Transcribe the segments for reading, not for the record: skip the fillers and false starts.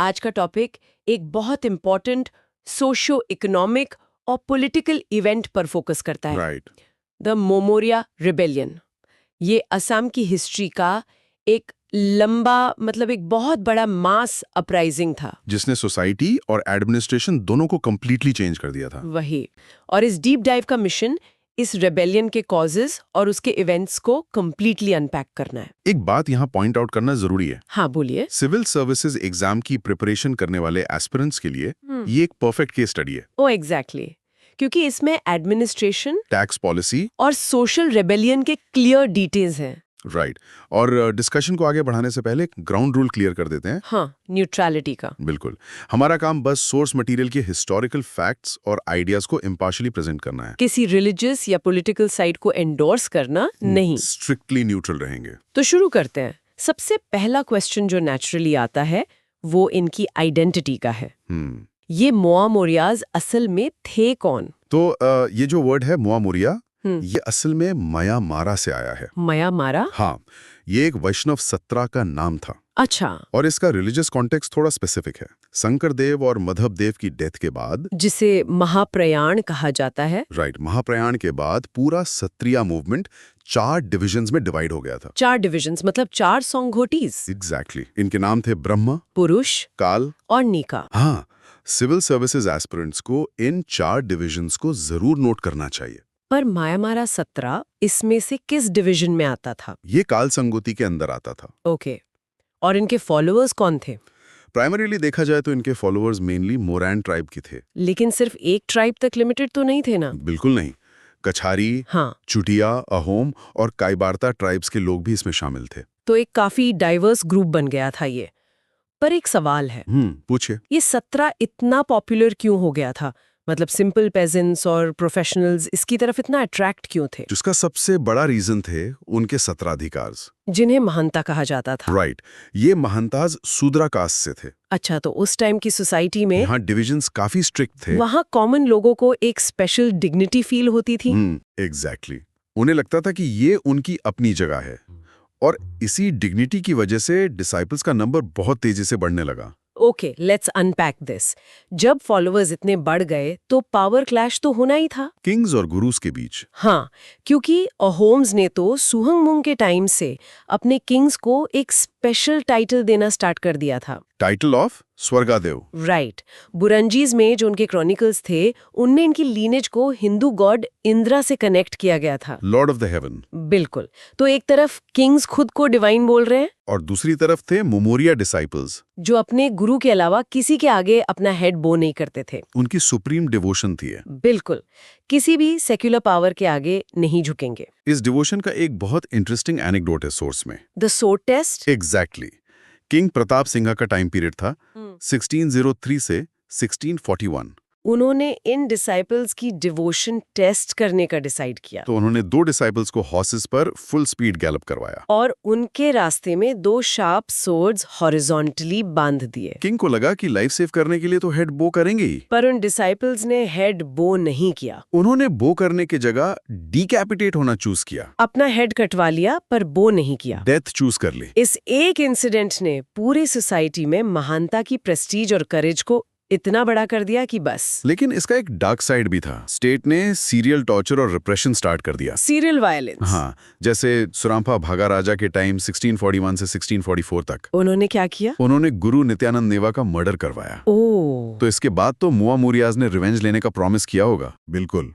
आज का टॉपिक एक बहुत इम्पोर्टेंट सोशो इकोनॉमिक और पॉलिटिकल इवेंट पर फोकस करता है। राइट। The Moamoria rebellion. ये असम की हिस्ट्री का एक लंबा एक बहुत बड़ा मास अपराइजिंग था। जिसने सोसाइटी और एडमिनिस्ट्रेशन दोनों को कंप्लीटली चेंज कर दिया था। वही। और इस डीप डाइव का मिशन इस रेबेलियन के कॉजेस और उसके इवेंट्स को कंप्लीटली अनपैक करना है। एक बात यहाँ पॉइंट आउट करना जरूरी है। हाँ बोलिए। सिविल सर्विसेज एग्जाम की प्रिपरेशन करने वाले एस्पिरेंट्स के लिए ये एक परफेक्ट केस स्टडी है। ओ एग्जैक्टली। क्योंकि इसमें एडमिनिस्ट्रेशन, टैक्स पॉलिसी और सोशल रेबेलियन के क्लियर डिटेल्स हैं। राइट। और डिस्कशन को आगे बढ़ाने से पहले ग्राउंड रूल क्लियर कर देते हैं। हाँ, न्यूट्रलिटी का। बिल्कुल। हमारा काम बस सोर्स मटेरियल के हिस्टोरिकल फैक्ट्स और आइडियाज को इम्पार्शियली प्रेजेंट करना है। किसी रिलीजियस या पॉलिटिकल साइड को एंडोर्स करना नहीं। स्ट्रिक्टली न्यूट्रल रहेंगे। तो शुरू करते हैं। सबसे पहला क्वेश्चन जो नेचुरली आता है वो इनकी आइडेंटिटी का है। ये मोआ मोरियाज असल में थे कौन? तो ये जो वर्ड है मोआ मोरिया, ये असल में मया मारा से आया है। मया मारा? हाँ, ये एक वैष्णव सत्रा का नाम था। अच्छा। और इसका रिलीजियस कॉन्टेक्स्ट थोड़ा स्पेसिफिक है। शंकर देव और मधव देव की डेथ के बाद, जिसे महाप्रयाण कहा जाता है। राइट, महाप्रयाण के बाद पूरा सत्रिया मूवमेंट 4 डिविजन्स में डिवाइड हो गया था। 4 डिविजन्स मतलब 4 सॉन्गोटीज। एग्जैक्टली। इनके नाम थे ब्रह्मा, पुरुष, काल और नीका। हाँ, सिविल सर्विसेज एस्पिरेंट्स को इन 4 डिविजन्स को जरूर नोट करना चाहिए। पर मायामारा सत्रा इसमें से किस डिवीजन में आता था? ये काल संगोती के अंदर आता था। ओके। और इनके फॉलोअर्स कौन थे? प्राइमरीली देखा जाए तो इनके फॉलोअर्स मेनली मोरैन ट्राइब के थे। लेकिन सिर्फ एक ट्राइब तक लिमिटेड तो नहीं थे ना? बिल्कुल नहीं। कछारी, हाँ। चुटिया, अहोम और काईबार्ता ट्राइब्स के लोग भी इसमें शामिल थे। तो एक काफी डाइवर्स ग्रुप बन गया था ये। पर एक सवाल है। पूछिए। ये सत्रा इतना पॉपुलर क्यों हो गया था? मतलब सिंपल पेजेंट्स और प्रोफेशनल्स इसकी तरफ इतना अट्रैक्ट क्यों थे? जिसका सबसे बड़ा रीजन थे उनके सत्राधिकार, जिन्हें महंता कहा जाता था। राइट। ये महंताज शूद्रा कास्ट से थे। अच्छा, तो उस टाइम की सोसाइटी में यहाँ डिविजन्स काफी स्ट्रिक्ट थे। वहाँ कॉमन लोगों को एक स्पेशल डिग्निटी फील होती थी। एग्जैक्टली। उन्हें लगता था कि ये उनकी अपनी जगह है, और इसी डिग्निटी की वजह से डिसाइपल्स का नंबर बहुत तेजी से बढ़ने लगा। Okay, let's unpack this. जब फॉलोअर्स इतने बढ़ गए तो पावर क्लैश तो होना ही था किंग्स और गुरुस के बीच। हाँ, क्योंकि अहोम्स ने तो सुहंगमुंग के टाइम से अपने किंग्स को एक स्पेशल टाइटल देना स्टार्ट कर दिया था। Title of Swargadeo. Right. Buranjis में जो उनके क्रॉनिकल्स थे उनमें इनकी लीनेज को हिंदू गॉड इंद्रा से कनेक्ट किया गया था। Lord of the haven. बिल्कुल। तो एक तरफ किंग्स खुद को डिवाइन बोल रहे हैं, और दूसरी तरफ थे मोमोरिया डिसाइपल्स, जो अपने गुरु के अलावा किसी के आगे अपना हेड बो नहीं करते थे। उनकी सुप्रीम डिवोशन थी। बिल्कुल, किसी भी सेक्युलर पावर के आगे नहीं झुकेंगे। इस डिवोशन का एक बहुत इंटरेस्टिंग एनेक्डोट है सोर्स में। The sword test. Exactly. King Pratap Singh का टाइम पीरियड था 1603 से 1641। उन्होंने इन डिसाइपल्स की डिवोशन टेस्ट करने का डिसाइड किया। तो उन्होंने 2 डिसाइपल्स को हॉर्सेस पर फुल स्पीड गैलप करवाया, और उनके रास्ते में 2 शार्प सोर्ड्स हॉरिजॉन्टली बांध दिए। किंग को लगा कि लाइफ सेव करने के लिए तो हेड बो करेंगे ही। पर उन डिसाइपल्स ने हेड बो नहीं किया। उन्होंने बो करने की जगह डिकैपिटेट होना चूज किया। अपना हेड कटवा लिया पर बो नहीं किया। डेथ चूज कर ली। इस एक इंसिडेंट ने पूरी सोसाइटी में महानता की प्रेस्टीज और करेज को इतना बड़ा कर दिया कि बस। लेकिन इसका एक डार्क साइड भी था। स्टेट ने सीरियल टॉर्चर और रिप्रेशन स्टार्ट कर दिया। Serial violence. हाँ, जैसे सुरांपा भागा राजा के टाइम 1641 से 1644 तक। उन्होंने क्या किया? उन्होंने गुरु नित्यानंद नेवा का मर्डर करवाया। तो इसके बाद तो मोआ मोरियाज ने रिवेंज लेने का प्रॉमिस किया होगा। बिल्कुल।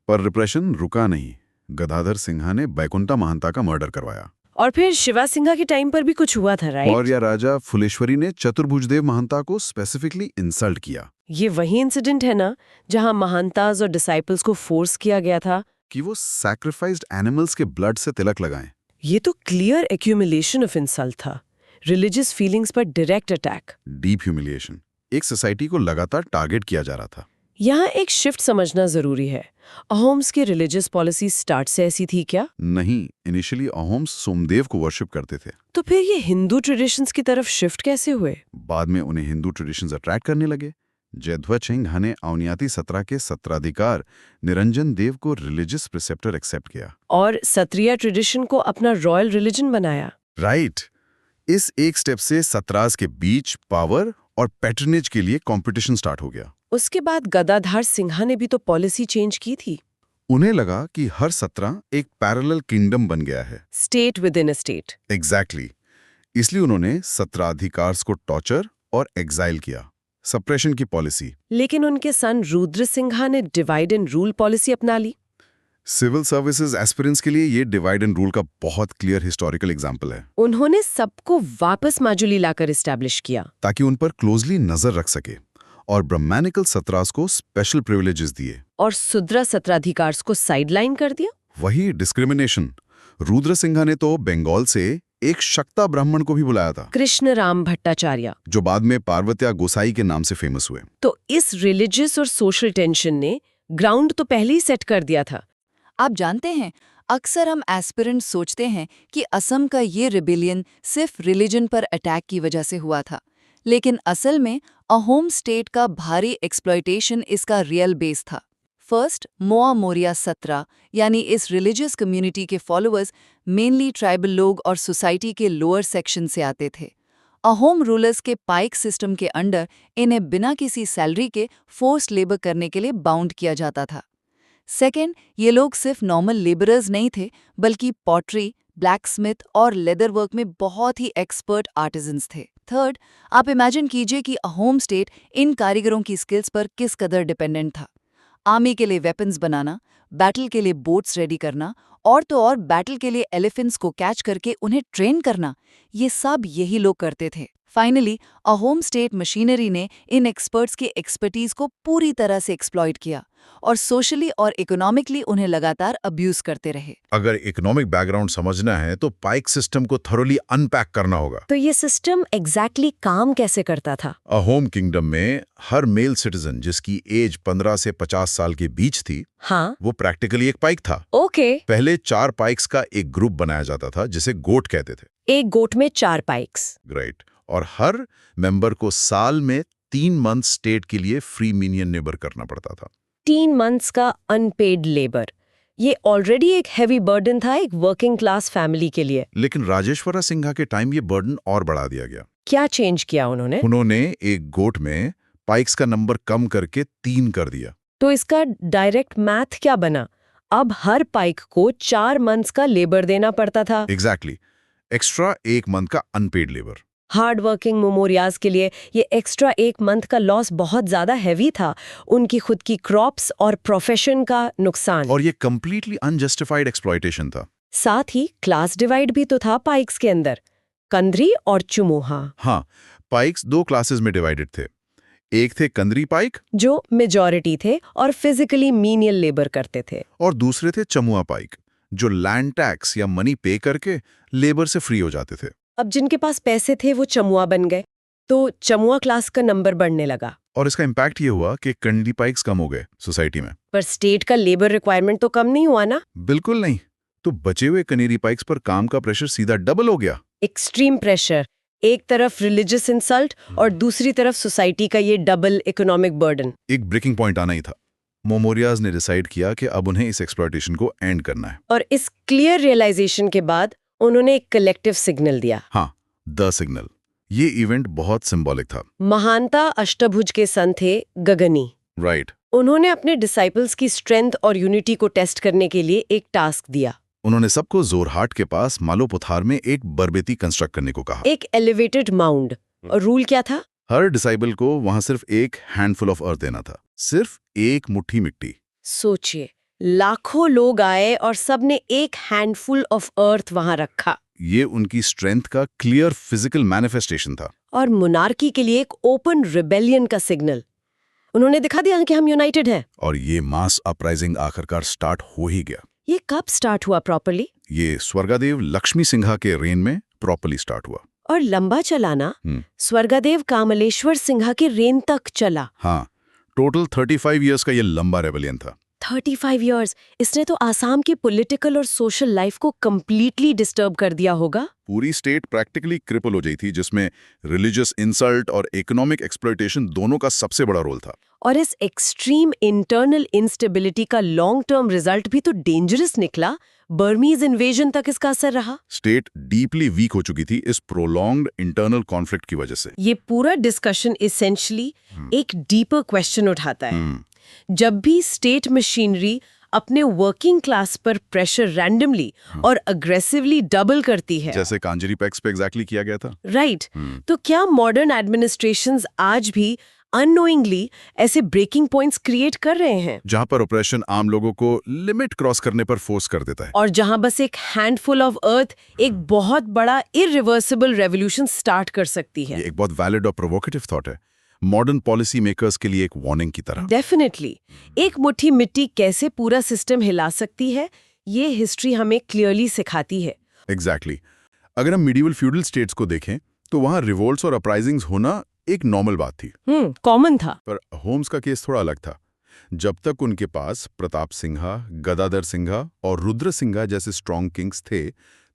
पर रिप्रेशन रुका नहीं। गदाधर सिंहा ने बैकुंठा महंता का मर्डर करवाया। और फिर शिवा सिंघा के टाइम पर भी कुछ हुआ था, राइट? मौर्य राजा फुलेश्वरी ने चतुर्भुजदेव महंता को स्पेसिफिकली इंसल्ट किया। ये वही इंसिडेंट है ना जहां महंताज और डिसाइपल्स को फोर्स किया गया था कि वो सैक्रिफाइस्ड एनिमल्स के ब्लड से तिलक लगाएं। ये तो क्लियर एक्यूमुलेशन ऑफ इंसल्ट था। रिलीजियस फीलिंग्स पर डायरेक्ट अटैक। Deep humiliation. एक सोसाइटी को लगातार टारगेट किया जा रहा था। यहाँ एक शिफ्ट समझना जरूरी है। अहोम्स की रिलीजियस पॉलिसी स्टार्ट से ऐसी थी क्या? नहीं, इनिशियली अहोम्स सोमदेव को वर्शिप करते थे। तो फिर ये हिंदू ट्रेडिशंस की तरफ शिफ्ट कैसे हुए? बाद में उन्हें हिंदू ट्रेडिशंस अट्रैक्ट करने लगे। जयध्वज सिंह ने अवनियाती सत्रा के सत्राधिकार निरंजन देव को रिलीजियस प्रिसेप्टर एक्सेप्ट किया और सत्रिया ट्रेडिशन को अपना रॉयल रिलीजन बनाया। राइट। इस एक स्टेप से सत्रास के बीच पावर और पैटर्नेज के लिए कंपटीशन स्टार्ट हो गया। उसके बाद गदाधर सिन्हा ने भी तो पॉलिसी चेंज की थी। उन्हें लगा कि हर सत्रह एक पैरेलल किंगडम बन गया है। State with in a state. Exactly. इसलिए उन्होंने सत्राधिकार्स को टॉर्चर और एग्जाइल किया, सप्रेशन की पॉलिसी। लेकिन उनके सन रुद्र सिन्हा ने डिवाइड एंड रूल पॉलिसी अपना ली। सिविल सर्विसेज एस्पिरेंट्स के लिए ये डिवाइड एंड रूल का बहुत क्लियर हिस्टोरिकल एग्जाम्पल है। उन्होंने सबको वापस माजुली लाकर एस्टैब्लिश किया ताकि उन पर क्लोजली नजर रख सके, और ब्राह्मणिकल सत्रास को स्पेशल प्रिविलेजेस दिए और शूद्र सत्राधिकार्स को साइडलाइन कर दिया। वही डिस्क्रिमिनेशन। रुद्र सिन्हा ने तो बंगाल से एक शक्ता ब्राह्मण को भी बुलाया था, कृष्ण राम भट्टाचार्य, जो बाद में पार्वत्या गोसाई के नाम से फेमस हुए। तो इस रिलीजियस और सोशल टेंशन ने ग्राउंड तो पहले ही सेट कर दिया था। आप जानते हैं, अक्सर हम एस्पिरेंट सोचते हैं कि असम का ये रिबेलियन सिर्फ रिलीजन पर अटैक की वजह से हुआ था, लेकिन असल में अहोम स्टेट का भारी एक्सप्लॉयटेशन इसका रियल बेस था। फर्स्ट, मोआ मोरिया सत्रा, यानी इस रिलीजियस कम्युनिटी के फॉलोअर्स मेनली ट्राइबल लोग और सोसाइटी के लोअर सेक्शन से आते थे। अहोम रूलर्स के पाइक सिस्टम के अंडर इन्हें बिना किसी सैलरी के फोर्स्ड लेबर करने के लिए बाउंड किया जाता था। सेकेंड, ये लोग सिर्फ नॉर्मल लेबरर्स नहीं थे, बल्कि पॉटरी, ब्लैकस्मिथ और लेदर वर्क में बहुत ही एक्सपर्ट आर्टिजन्स थे। थर्ड, आप इमेजिन कीजिए कि अहोम स्टेट इन कारीगरों की स्किल्स पर किस कदर डिपेंडेंट था। आर्मी के लिए वेपन्स बनाना, बैटल के लिए बोट्स रेडी करना, और तो और बैटल के लिए एलिफेंट्स को कैच करके उन्हें ट्रेन करना, ये सब यही लोग करते थे। फाइनली, अहोम स्टेट मशीनरी ने इन एक्सपर्ट्स की एक्सपर्टीज को पूरी तरह से एक्सप्लॉइट किया और सोशली और इकोनॉमिकली उन्हें लगातार अब्यूज करते रहे। अगर इकोनॉमिक बैकग्राउंड समझना है तो पाइक सिस्टम को थरोली अनपैक करना होगा। तो ये सिस्टम एग्जैक्टली काम कैसे करता था? अहोम किंगडम में हर मेल सिटीजन जिसकी एज 15 से 50 साल के बीच थी, हाँ, वो प्रैक्टिकली एक पाइक था। ओके। पहले 4 पाइक्स का एक ग्रुप बनाया जाता था, जिसे गोट कहते थे। एक गोट में 4 पाइक्स। ग्रेट। और हर मेंबर को साल में 3 मंथ स्टेट के लिए फ्री मीनियन लेबर करना पड़ता था। 3 मंथ्स का अनपेड लेबर, ये ऑलरेडी एक हैवी बर्डन था एक वर्किंग क्लास फैमिली के लिए। लेकिन राजेश्वरा सिन्हा के टाइम ये बर्डन और बढ़ा दिया गया। क्या चेंज किया उन्होंने? उन्होंने एक गोट में पाइक्स का नंबर कम करके 3 कर दिया। तो इसका डायरेक्ट मैथ क्या बना? अब हर पाइक को 4 मंथ्स का लेबर देना पड़ता था। एग्जैक्टली। एक्स्ट्रा 1 मंथ का अनपेड लेबर। हार्ड वर्किंग मोमोरियाज के लिए ये एक्स्ट्रा 1 मंथ का लॉस बहुत ज्यादा हैवी था। उनकी खुद की क्रॉप्स और प्रोफेशन का नुकसान। और ये कंप्लीटली अनजस्टिफाइड एक्सप्लॉयटेशन था। साथ ही क्लास डिवाइड भी तो था पाइक्स के अंदर, कंद्री और चुमोहा। हाँ, पाइक्स 2 क्लासेस में डिवाइडेड थे। एक थे कंद्री पाइक, जो मेजॉरिटी थे और फिजिकली मीनियल लेबर करते थे, और दूसरे थे चमुआ पाइक, जो लैंड टैक्स या मनी पे करके लेबर से फ्री हो जाते थे। अब जिनके पास पैसे थे वो चमुआ बन गए, तो चमुआ क्लास का नंबर बढ़ने लगा। और इसका इम्पैक्ट ये हुआ कि कंडी पाइक्स कम हो गए सोसाइटी में। पर स्टेट का लेबर रिक्वायरमेंट तो कम नहीं हुआ ना? बिल्कुल नहीं। तो बचे हुए कनेरी पाइक्स पर काम का प्रेशर सीधा डबल हो गया। एक्सट्रीम प्रेशर, एक तरफ रिलीजियस इंसल्ट और दूसरी तरफ सोसाइटी का ये डबल इकोनॉमिक बर्डन। एक ब्रेकिंग पॉइंट आना ही था। मोमोरियाज ने डिसाइड किया कि अब उन्हें इस एक्सप्लॉयटेशन को एंड करना है। और इस क्लियर रियलाइजेशन के बाद उन्होंने एक कलेक्टिव सिग्नल दिया। हाँ, द सिग्नल। ये इवेंट बहुत सिंबॉलिक था। महानता अष्टभुज के सन थे गगनी। राइट। उन्होंने अपने डिसाइपल्स की स्ट्रेंथ और यूनिटी को टेस्ट करने के लिए एक टास्क दिया। उन्होंने सबको जोरहाट के पास मालोपुथार में एक बरबेती कंस्ट्रक्ट करने को कहा। एक एलिवेटेड माउंड। और रूल क्या था? हर डिसाइबल को वहां सिर्फ एक हैंडफुल ऑफ अर्थ देना था, सिर्फ एक मुट्ठी मिट्टी। सोचिए, लाखों लोग आए और सबने एक हैंडफुल ऑफ अर्थ वहां रखा। ये उनकी स्ट्रेंथ का क्लियर फिजिकल मैनिफेस्टेशन था। और मोनार्की के लिए एक ओपन रिबेलियन का सिग्नल। उन्होंने दिखा दिया कि हम यूनाइटेड हैं। और ये मास अपराइजिंग आखिरकार स्टार्ट हो ही गया। ये कब स्टार्ट हुआ प्रॉपर्ली? ये स्वर्गादेव लक्ष्मी सिन्हा के रेन में प्रॉपर्ली स्टार्ट हुआ। और लंबा चलाना स्वर्गादेव कामलेश्वर सिन्हा के रेन तक चला। हाँ, टोटल 35 इयर्स का ये लंबा रेबेलियन था। 35 इयर्स। इसने तो आसाम की पॉलिटिकल और सोशल लाइफ को कंप्लीटली डिस्टर्ब कर दिया होगा। पूरी स्टेट प्रैक्टिकली क्रिपल हो गई थी, जिसमें रिलीजियस इंसल्ट और इकोनॉमिक एक्सप्लॉयटेशन दोनों का सबसे बड़ा रोल था। और इस एक्सट्रीम इंटरनल इंस्टेबिलिटी का लॉन्ग टर्म रिजल्ट भी तो डेंजरस निकला। बर्मीज इन्वेजन तक इसका असर रहा। स्टेट डीपली वीक हो चुकी थी इस प्रोलॉन्ग्ड इंटरनल कॉन्फ्लिक्ट की वजह से। ये पूरा डिस्कशन इसेंशली एक डीपर क्वेश्चन उठाता है। जब भी स्टेट मशीनरी अपने वर्किंग क्लास पर प्रेशर रैंडमली और अग्रेसिवली डबल करती है, जैसे कांजरी पैक्स पे एग्जैक्टली किया गया था, राइट, तो क्या मॉडर्न एडमिनिस्ट्रेशंस आज भी अननोइंगली ऐसे ब्रेकिंग पॉइंट्स क्रिएट कर रहे हैं जहां पर ऑपरेशन आम लोगों को लिमिट क्रॉस करने पर फोर्स कर देता है, और जहां बस एक हैंडफुल ऑफ अर्थ एक बहुत बड़ा इरिवर्सिबल रेवोल्यूशन स्टार्ट कर सकती है? ये एक बहुत वैलिड और प्रोवोकेटिव थॉट है, मॉडर्न पॉलिसी मेकर्स के लिए एक वार्निंग की तरह। डेफिनेटली एक मुट्ठी मिट्टी कैसे पूरा सिस्टम हिला सकती है, ये हिस्ट्री हमें क्लियरली सिखाती है। एग्जैक्टली अगर हम मिडिवल फ्यूडल स्टेट्स को देखें तो वहां रिवोल्ट्स और अपराइजिंग्स होना एक नॉर्मल बात थी, कॉमन था। पर होम्स का केस थोड़ा अलग था। जब तक उनके पास प्रताप सिंहा, गदाधर सिंहा और रुद्र सिंहा जैसे स्ट्रॉन्ग किंग्स थे,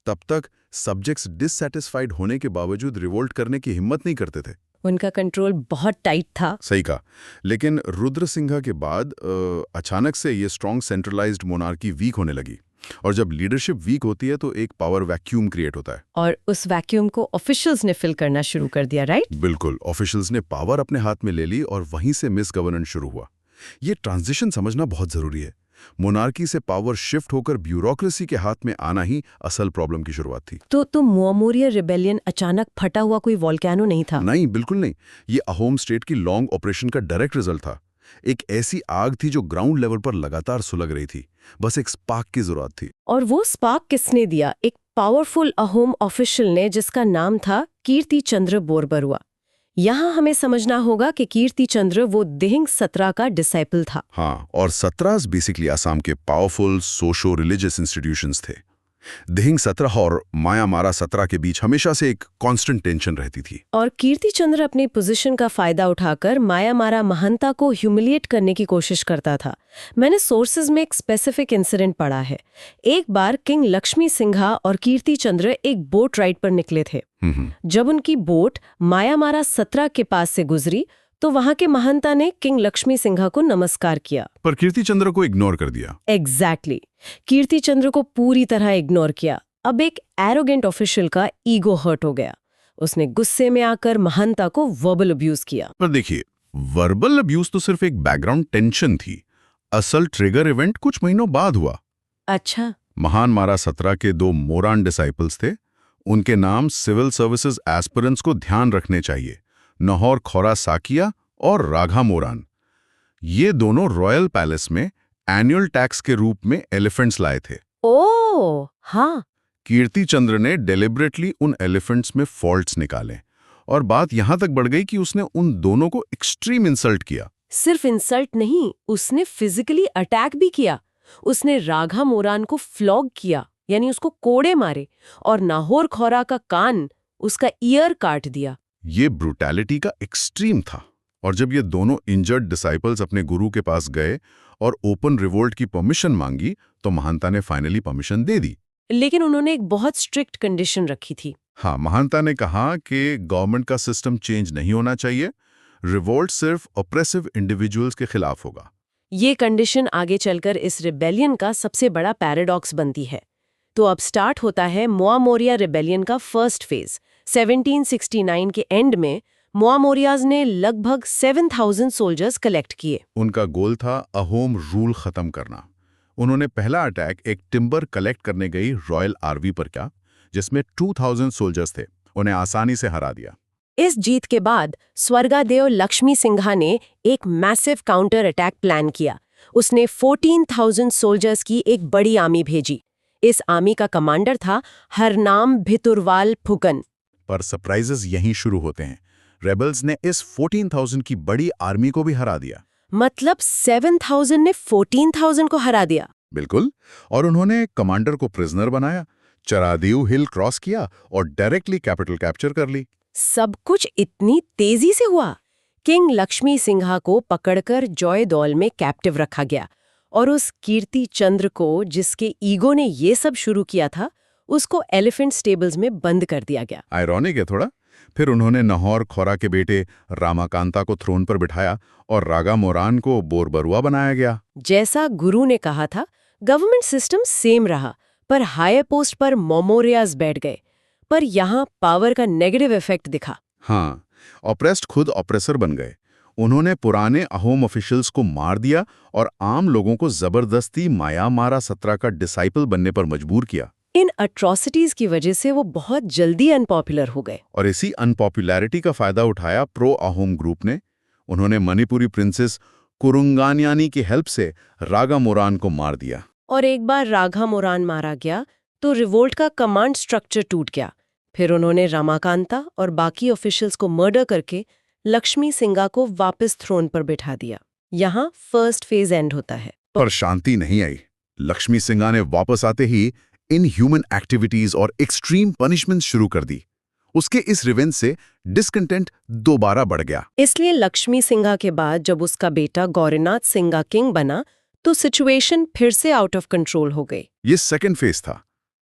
तब तक सब्जेक्ट्स डिससैटिस्फाइड होने के बावजूद रिवोल्ट करने की हिम्मत नहीं करते थे। उनका कंट्रोल बहुत टाइट था। सही कहा, लेकिन रुद्र सिंहा के बाद अचानक से ये स्ट्रॉन्ग सेंट्रलाइज्ड मोनार्की वीक होने लगी, और जब लीडरशिप वीक होती है तो एक पावर वैक्यूम क्रिएट होता है, और उस वैक्यूम को ऑफिशियल्स ने फिल करना शुरू कर दिया, राइट? बिल्कुल, ऑफिशियल्स ने पावर अपने हाथ में ले ली और वहीं से मिस गवर्नेंस शुरू हुआ। ये ट्रांजिशन समझना बहुत जरूरी है। मोनार्की से पावर शिफ्ट होकर ब्यूरोक्रेसी के हाथ में आना ही असल प्रॉब्लम की शुरुआत थी। तो मोआमुरिया रिबेलियन अचानक फटा हुआ कोई वॉल्केनो नहीं था? नहीं, बिल्कुल नहीं। ये अहोम स्टेट की लॉन्ग ऑपरेशन का डायरेक्ट रिजल्ट था। एक ऐसी आग थी जो ग्राउंड लेवल पर लगातार सुलग रही थी, बस एक स्पार्क की जरूरत थी। और वो स्पार्क किसने दिया? एक पावरफुल अहोम ऑफिशियल ने, जिसका नाम था कीर्ति चंद्र बोरबरुआ। यहाँ हमें समझना होगा कि कीर्ति चंद्र वो दिहिंग सत्रा का डिसाइपल था। हाँ, और सत्रास बेसिकली असम के पावरफुल सोशो रिलीजियस इंस्टीट्यूशंस थे। दिहिंग सत्रा और माया मारा सत्रा के बीच हमेशा से एक कांस्टेंट टेंशन रहती थी, और कीर्ति चंद्र अपनी पोजीशन का फायदा उठाकर माया मारा महंता को ह्यूमिलिएट करने की कोशिश करता था। मैंने सोर्सेज में एक स्पेसिफिक इंसिडेंट पढ़ा है। एक बार किंग लक्ष्मी सिंहा और कीर्ति चंद्र एक बोट राइड पर निकले थे। जब उनकी बोट माया मारा सत्रा के पास से गुजरी तो वहां के महंता ने किंग लक्ष्मी सिंहा को नमस्कार किया, पर कीर्ति चंद्र को इग्नोर कर दिया। एग्जैक्टली कीर्ति चंद्र को पूरी तरह इग्नोर किया। अब एक एरोगेंट ऑफिशियल का ईगो हर्ट हो गया। उसने गुस्से में आकर महंता को वर्बल अब्यूज किया। पर देखिए, वर्बल अब्यूज तो सिर्फ एक बैकग्राउंड टेंशन थी। असल ट्रिगर इवेंट कुछ महीनों बाद हुआ। अच्छा। महान मारा सत्रा के 2 मोरान डिसाइपल्स थे। उनके नाम सिविल सर्विसेज एस्पिरेंट्स को ध्यान रखने चाहिए, नहौर खोरा साकिया और राघा मोरान। ये दोनों रॉयल पैलेस में एनुअल टैक्स के रूप में एलिफेंट्स लाए थे। ओह हाँ। कीर्ति चंद्र ने डेलिबरेटली उन एलिफेंट्स में फॉल्ट्स निकाले, और बात यहां तक बढ़ गई कि उसने उन दोनों को एक्सट्रीम इंसल्ट किया। सिर्फ इंसल्ट नहीं, उसने फिजिकली अटैक भी किया। उसने राघा मोरान को फ्लॉग किया, यानी उसको कोड़े मारे, और नाहौर खोरा का कान, उसका ईयर काट दिया। ये ब्रूटैलिटी का एक्सट्रीम था। और जब ये दोनों इंजर्ड डिसाइपल्स अपने गुरु के पास गए और ओपन रिवोल्ट की परमिशन मांगी तो महंता ने फाइनली परमिशन दे दी। लेकिन उन्होंने एक बहुत स्ट्रिक्ट कंडीशन रखी थी। हाँ, महंता ने कहा कि गवर्नमेंट का सिस्टम चेंज नहीं होना चाहिए, रिवोल्ट सिर्फ ऑप्रेसिव इंडिविजुअल्स के खिलाफ होगा। ये कंडीशन आगे चलकर इस रिबेलियन का सबसे बड़ा पैराडॉक्स बनती है। तो अब स्टार्ट होता है मोआमोरिया रिबेलियन का फर्स्ट फेज। 1769 के एंड में मोआमोरियाज ने लगभग 7,000 सोल्जर्स कलेक्ट किए। उनका गोल था अहोम रूल खत्म करना। उन्होंने पहला अटैक एक टिम्बर कलेक्ट करने गई रॉयल आर्मी पर किया, जिसमें 2,000 सोल्जर्स थे। उन्हें आसानी से हरा दिया। इस जीत के बाद स्वर्गादेव लक्ष्मी सिंहा ने एक मैसिव काउंटर अटैक प्लान किया। उसने 14,000 सोल्जर्स की एक बड़ी आर्मी भेजी। इस आर्मी का कमांडर था हरनाम भितुरवाल फुकन। पर सरप्राइजेस यहीं शुरू होते हैं। रेबल्स ने इस 14,000 की बड़ी आर्मी को भी हरा दिया। मतलब 7,000 ने 14,000 को हरा दिया? बिल्कुल। और उन्होंने कमांडर को प्रिजनर बनाया, चरादेव हिल क्रॉस किया और डायरेक्टली कैपिटल कैप्चर कर ली। सब कुछ इतनी तेजी से हुआ। किंग लक्ष्मी सिंहा को पकड़कर जॉयदौल में कैप्टिव रखा गया, और उस कीर्ति चंद्र को, जिसके ईगो ने ये सब शुरू किया था, उसको एलिफेंट स्टेबल्स में बंद कर दिया गया। आयरॉनिक है थोड़ा। फिर उन्होंने नाहौर खोरा के बेटे रामाकांता को थ्रोन पर बिठाया और राघा मोरान को बोरबरुआ बनाया गया। जैसा गुरु ने कहा था, गवर्नमेंट सिस्टम सेम रहा, पर हायर पोस्ट पर मोमोरियाज बैठ गए। पर यहाँ पावर का नेगेटिव इफेक्ट दिखा। हाँ, ऑप्रेस्ड खुद ऑप्रेसर बन गए। उन्होंने पुराने अहोम ऑफिशियल्स को मार दिया और आम लोगों को जबरदस्ती मायामारा सत्रा का डिसाइपल बनने पर मजबूर किया। इन अट्रॉसिटीज की वजह से वो बहुत जल्दी अनपॉपुलर हो गए। और इसी अनपॉपुलैरिटी का फायदा उठाया प्रो अहोम ग्रुप ने। उन्होंने मणिपुरी प्रिंसेस कुरुंगान्यानी की हेल्प से रागा मोरान को मार दिया। और एक बार राघा मोरान मारा गया तो रिवोल्ट का कमांड स्ट्रक्चर टूट गया। फिर उन्होंने रमाकांता और बाकी ऑफिशियल्स को मर्डर करके लक्ष्मी सिंगा को वापस थ्रोन पर बिठा दिया। यहाँ फर्स्ट फेज एंड होता है। पर शांति नहीं आई। लक्ष्मी सिंगा ने वापस आते ही इनह्यूमन एक्टिविटीज और एक्सट्रीम पनिशमेंट शुरू कर दी। उसके इस रिवेंज से डिसकंटेंट दोबारा बढ़ गया। इसलिए लक्ष्मी सिंगा के बाद जब उसका बेटा गौरीनाथ सिंगा किंग बना तो सिचुएशन फिर से आउट ऑफ कंट्रोल हो गई। ये सेकेंड फेज था।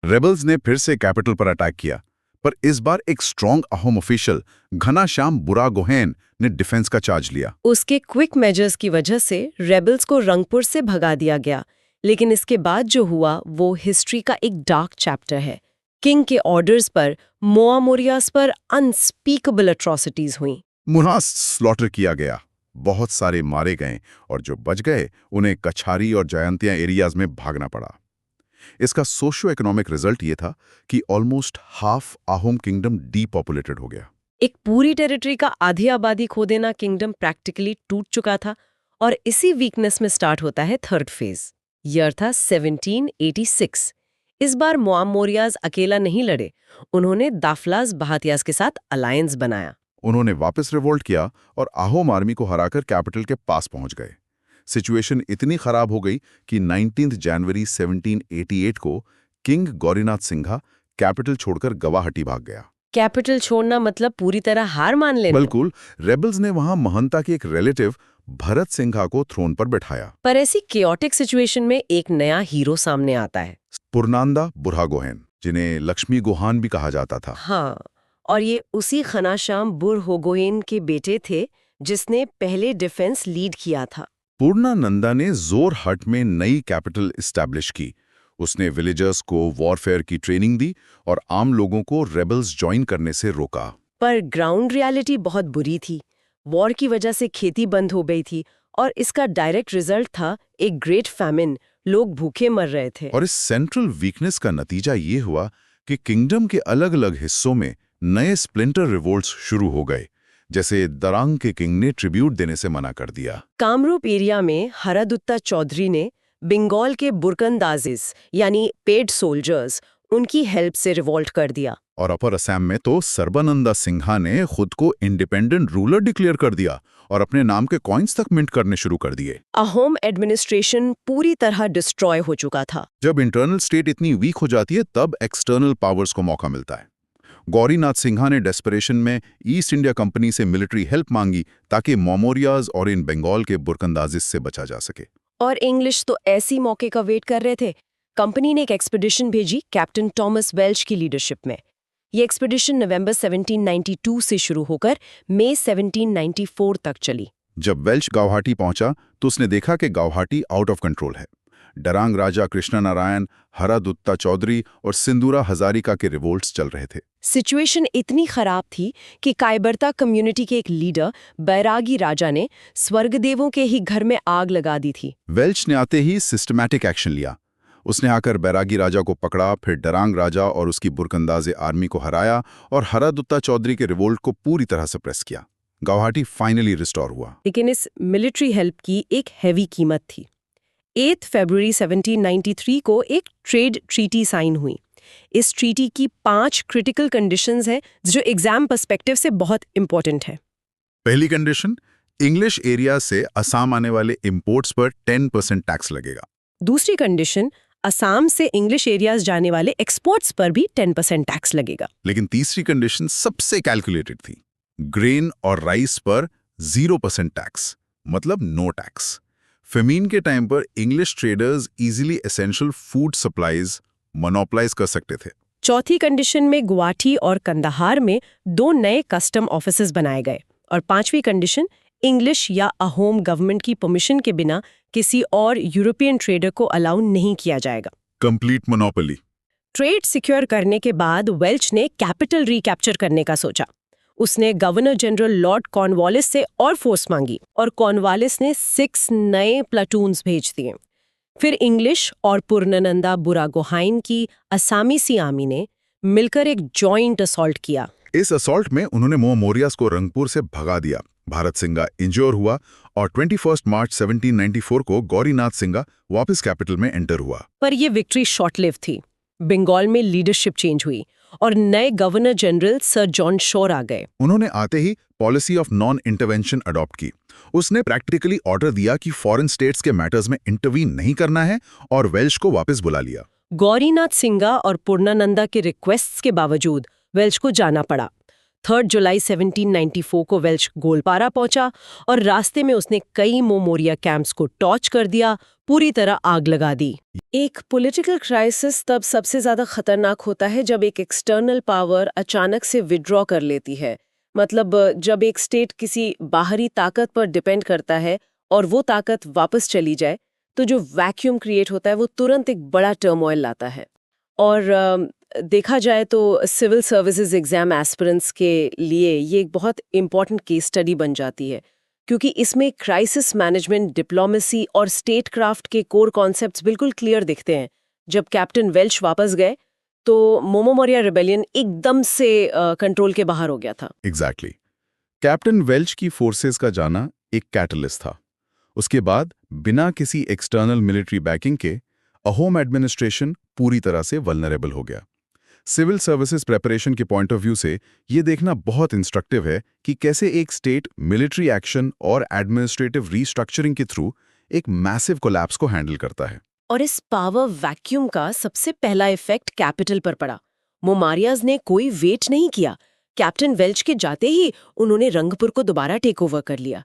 रेबल्स ने फिर से कैपिटल पर अटैक किया, पर इस बार एक स्ट्रॉन्ग अहोम ऑफिशियल घनाश्याम बुरागोहैन ने डिफेंस का चार्ज लिया। उसके क्विक मेजर्स की वजह से रेबल्स को रंगपुर से भगा दिया गया। लेकिन इसके बाद जो हुआ वो हिस्ट्री का एक डार्क चैप्टर है। किंग के ऑर्डर्स पर मोआमोरियास पर अनस्पीकेबल एट्रॉसिटीज हुई। मुनास स्लॉटर किया गया, बहुत सारे मारे गए और जो बच गए उन्हें कछारी और जयंतिया एरियाज में भागना पड़ा। इसका सोशियो इकोनॉमिक रिजल्ट ये था कि ऑलमोस्ट हाफ अहोम किंगडम डीपॉपुलेटेड हो गया। एक पूरी टेरिटरी का आधी आबादी खो देना, किंगडम प्रैक्टिकली टूट चुका था। और इसी वीकनेस में स्टार्ट होता है थर्ड फेज। ईयर था 1786। इस बार मोआमोरियाज अकेला नहीं लड़े, उन्होंने दाफलाज बहातियाज के साथ अलायंस बनाया। उन्होंने वापस रिवोल्ट किया और अहोम आर्मी को हराकर कैपिटल के पास पहुंच गए। सिचुएशन इतनी खराब हो गई कि 19 जनवरी 1788 को किंग गौरीनाथ सिंघा कैपिटल छोड़कर गुवाहाटी भाग गया। कैपिटल छोड़ना मतलब पूरी तरह हार मान लेना। बिल्कुल। रेबल्स ने वहां महंता के एक रिलेटिव भरत सिंघा को थ्रोन पर बैठाया। पर ऐसी केओटिक सिचुएशन में एक नया हीरो सामने आता है, पुरनांदा बुरहागोहैन, जिन्हें लक्ष्मी गुहान भी कहा जाता था। हाँ, और ये उसी घनाश्याम बुरहागोहैन के बेटे थे जिसने पहले डिफेंस लीड किया था। पूर्णानंदा ने जोर हट में नई कैपिटल एस्टैब्लिश की। उसने विलेजर्स को वॉरफेयर की ट्रेनिंग दी और आम लोगों को रेबल्स ज्वाइन करने से रोका। पर ग्राउंड रियलिटी बहुत बुरी थी। वॉर की वजह से खेती बंद हो गई थी और इसका डायरेक्ट रिजल्ट था एक ग्रेट फैमिन। लोग भूखे मर रहे थे। और इस सेंट्रल वीकनेस का नतीजा ये हुआ कि किंगडम के अलग अलग हिस्सों में नए स्प्लिंटर रिवोल्ट्स शुरू हो गए। जैसे दरांग के किंग ने ट्रिब्यूट देने से मना कर दिया। कामरूप एरिया में हरादुत्ता चौधरी ने बंगाल के बुरकंदाजिस यानी पेड सोल्जर्स उनकी हेल्प से रिवोल्ट कर दिया। और अपर असम में तो सर्बानंदा सिंघा ने खुद को इंडिपेंडेंट रूलर डिक्लेयर कर दिया और अपने नाम के कॉइन्स तक मिंट करने शुरू कर दिए। अहोम एडमिनिस्ट्रेशन पूरी तरह डिस्ट्रॉय हो चुका था। जब इंटरनल स्टेट इतनी वीक हो जाती है तब एक्सटर्नल पावर्स को मौका मिलता है। गौरीनाथ सिंघा ने डेस्परेशन में ईस्ट इंडिया कंपनी से मिलिट्री हेल्प मांगी ताकि मोमोरियाज और इन बंगाल के बुरकंदाजिस से बचा जा सके। और इंग्लिश तो ऐसी मौके का वेट कर रहे थे। कंपनी ने एक एक्सपीडिशन भेजी कैप्टन थॉमस वेल्च की लीडरशिप में। ये एक्सपीडिशन नवंबर 1792 से शुरू होकर मई 1794 तक चली। जब वेल्च गुवाहाटी पहुंचा तो उसने देखा कि गुवाहाटी आउट ऑफ कंट्रोल है। डरांग राजा कृष्ण नारायण, हरादुत्ता चौधरी और सिंदूरा हजारिका के रिवोल्ट्स चल रहे थे। सिचुएशन इतनी खराब थी कि कायबरता कम्युनिटी के एक लीडर बैरागी राजा ने स्वर्गदेवों के ही घर में आग लगा दी थी। वेल्च ने आते ही सिस्टमैटिक एक्शन लिया। उसने आकर बैरागी राजा को पकड़ा, फिर डरांग राजा और उसकी बुरकंदाजे आर्मी को हराया और हरादुत्ता चौधरी के रिवोल्ट को पूरी तरह सप्रेस किया। गुवाहाटी फाइनली रिस्टोर हुआ। लेकिन इस मिलिट्री हेल्प की एक हैवी कीमत थी। 8 फरवरी 1793 को एक ट्रेड ट्रीटी साइन हुई। इस ट्रीटी की 5 क्रिटिकल कंडीशंस हैं जो एग्जाम पर्सपेक्टिव से बहुत इंपॉर्टेंट है। पहली कंडीशन, इंग्लिश एरिया से असम आने वाले इंपोर्ट्स पर 10% टैक्स लगेगा। दूसरी कंडीशन, असम से इंग्लिश एरियाज जाने वाले एक्सपोर्ट्स पर भी 10% टैक्स लगेगा। लेकिन तीसरी कंडीशन सबसे कैलकुलेटेड थी। ग्रेन और राइस पर 0% टैक्स, मतलब नो टैक्स। फेमीन के टाइम पर English traders easily essential food supplies monopolise कर सकते थे। चौथी कंडीशन में गुवाहाटी और कंदहार में 2 नए कस्टम ऑफिसेज बनाए गए। और 5वीं कंडीशन, इंग्लिश या अहोम गवर्नमेंट की परमिशन के बिना किसी और यूरोपियन ट्रेडर को अलाउ नहीं किया जाएगा। Complete monopoly. ट्रेड सिक्योर करने के बाद वेल्च ने कैपिटल रिकैप्चर करने का सोचा। उसने गवर्नर जनरल लॉर्ड कॉर्नवालिस से और फोर्स मांगी और कॉर्नवालिस ने 6 नए प्लाटून्स भेज दिए। फिर इंग्लिश और पूर्णानंदा बुरागोहाइन की असामी सी आर्मी ने मिलकर एक जॉइंट असॉल्ट किया। इस असॉल्ट में उन्होंने मोमोरियास को रंगपुर से भगा दिया। भारत सिंघा इंज्योर हुआ और 21 मार्च 1794 को गौरीनाथ सिंघा वापस कैपिटल में एंटर हुआ। पर यह विक्ट्री शॉर्ट लिव थी। बंगाल में लीडरशिप चेंज हुई और नए governor general sir John Shore आ गए। उन्होंने आते ही policy of non intervention adopt की। उसने प्रैक्टिकली ऑर्डर दिया कि फॉरेन स्टेट्स के मैटर्स में इंटरवीन नहीं करना है और वेल्च को वापस बुला लिया। गौरीनाथ सिंघा और पूर्णानंदा के रिक्वेस्ट्स के बावजूद वेल्च को जाना पड़ा। 3 जुलाई 1794 को वेल्च गोलपारा पहुंचा और रास्ते में उसने कई मोमोरिया कैंप्स को टॉर्च कर दिया, पूरी तरह आग लगा दी। एक पॉलिटिकल क्राइसिस तब सबसे ज्यादा खतरनाक होता है जब एक एक्सटर्नल पावर अचानक से विड्रॉ कर लेती है। मतलब जब एक स्टेट किसी बाहरी ताकत पर डिपेंड करता है और वो ताकत वापस चली जाए, तो जो वैक्यूम क्रिएट होता है वो तुरंत एक बड़ा टर्मोइल लाता है। और देखा जाए तो सिविल सर्विसेज एग्जाम एस्पिरेंट्स के लिए ये एक बहुत इंपॉर्टेंट केस स्टडी बन जाती है, क्योंकि इसमें क्राइसिस मैनेजमेंट, डिप्लोमेसी और स्टेट क्राफ्ट के कोर कॉन्सेप्ट्स बिल्कुल क्लियर दिखते हैं। जब कैप्टन वेल्च वापस गए तो मोमोरिया रिबेलियन एकदम से कंट्रोल के बाहर हो गया था। एग्जैक्टली। कैप्टन वेल्च की फोर्सेस का जाना एक कैटलिस्ट था। उसके बाद बिना किसी एक्सटर्नल मिलिट्री बैकिंग के अहोम एडमिनिस्ट्रेशन पूरी तरह से वल्नरेबल हो गया। सिविल सर्विसेज प्रेपरेशन के पॉइंट ऑफ व्यू से ये देखना बहुत इंस्ट्रक्टिव है कि कैसे एक स्टेट मिलिट्री एक्शन और एडमिनिस्ट्रेटिव रीस्ट्रक्चरिंग के थ्रू एक मैसिव कोलैप्स को हैंडल करता है। और इस पावर वैक्यूम का सबसे पहला इफेक्ट कैपिटल पर पड़ा। मोमारियाज ने कोई वेट नहीं किया। कैप्टन वेल्च के जाते ही उन्होंने रंगपुर को दोबारा टेक ओवर कर लिया।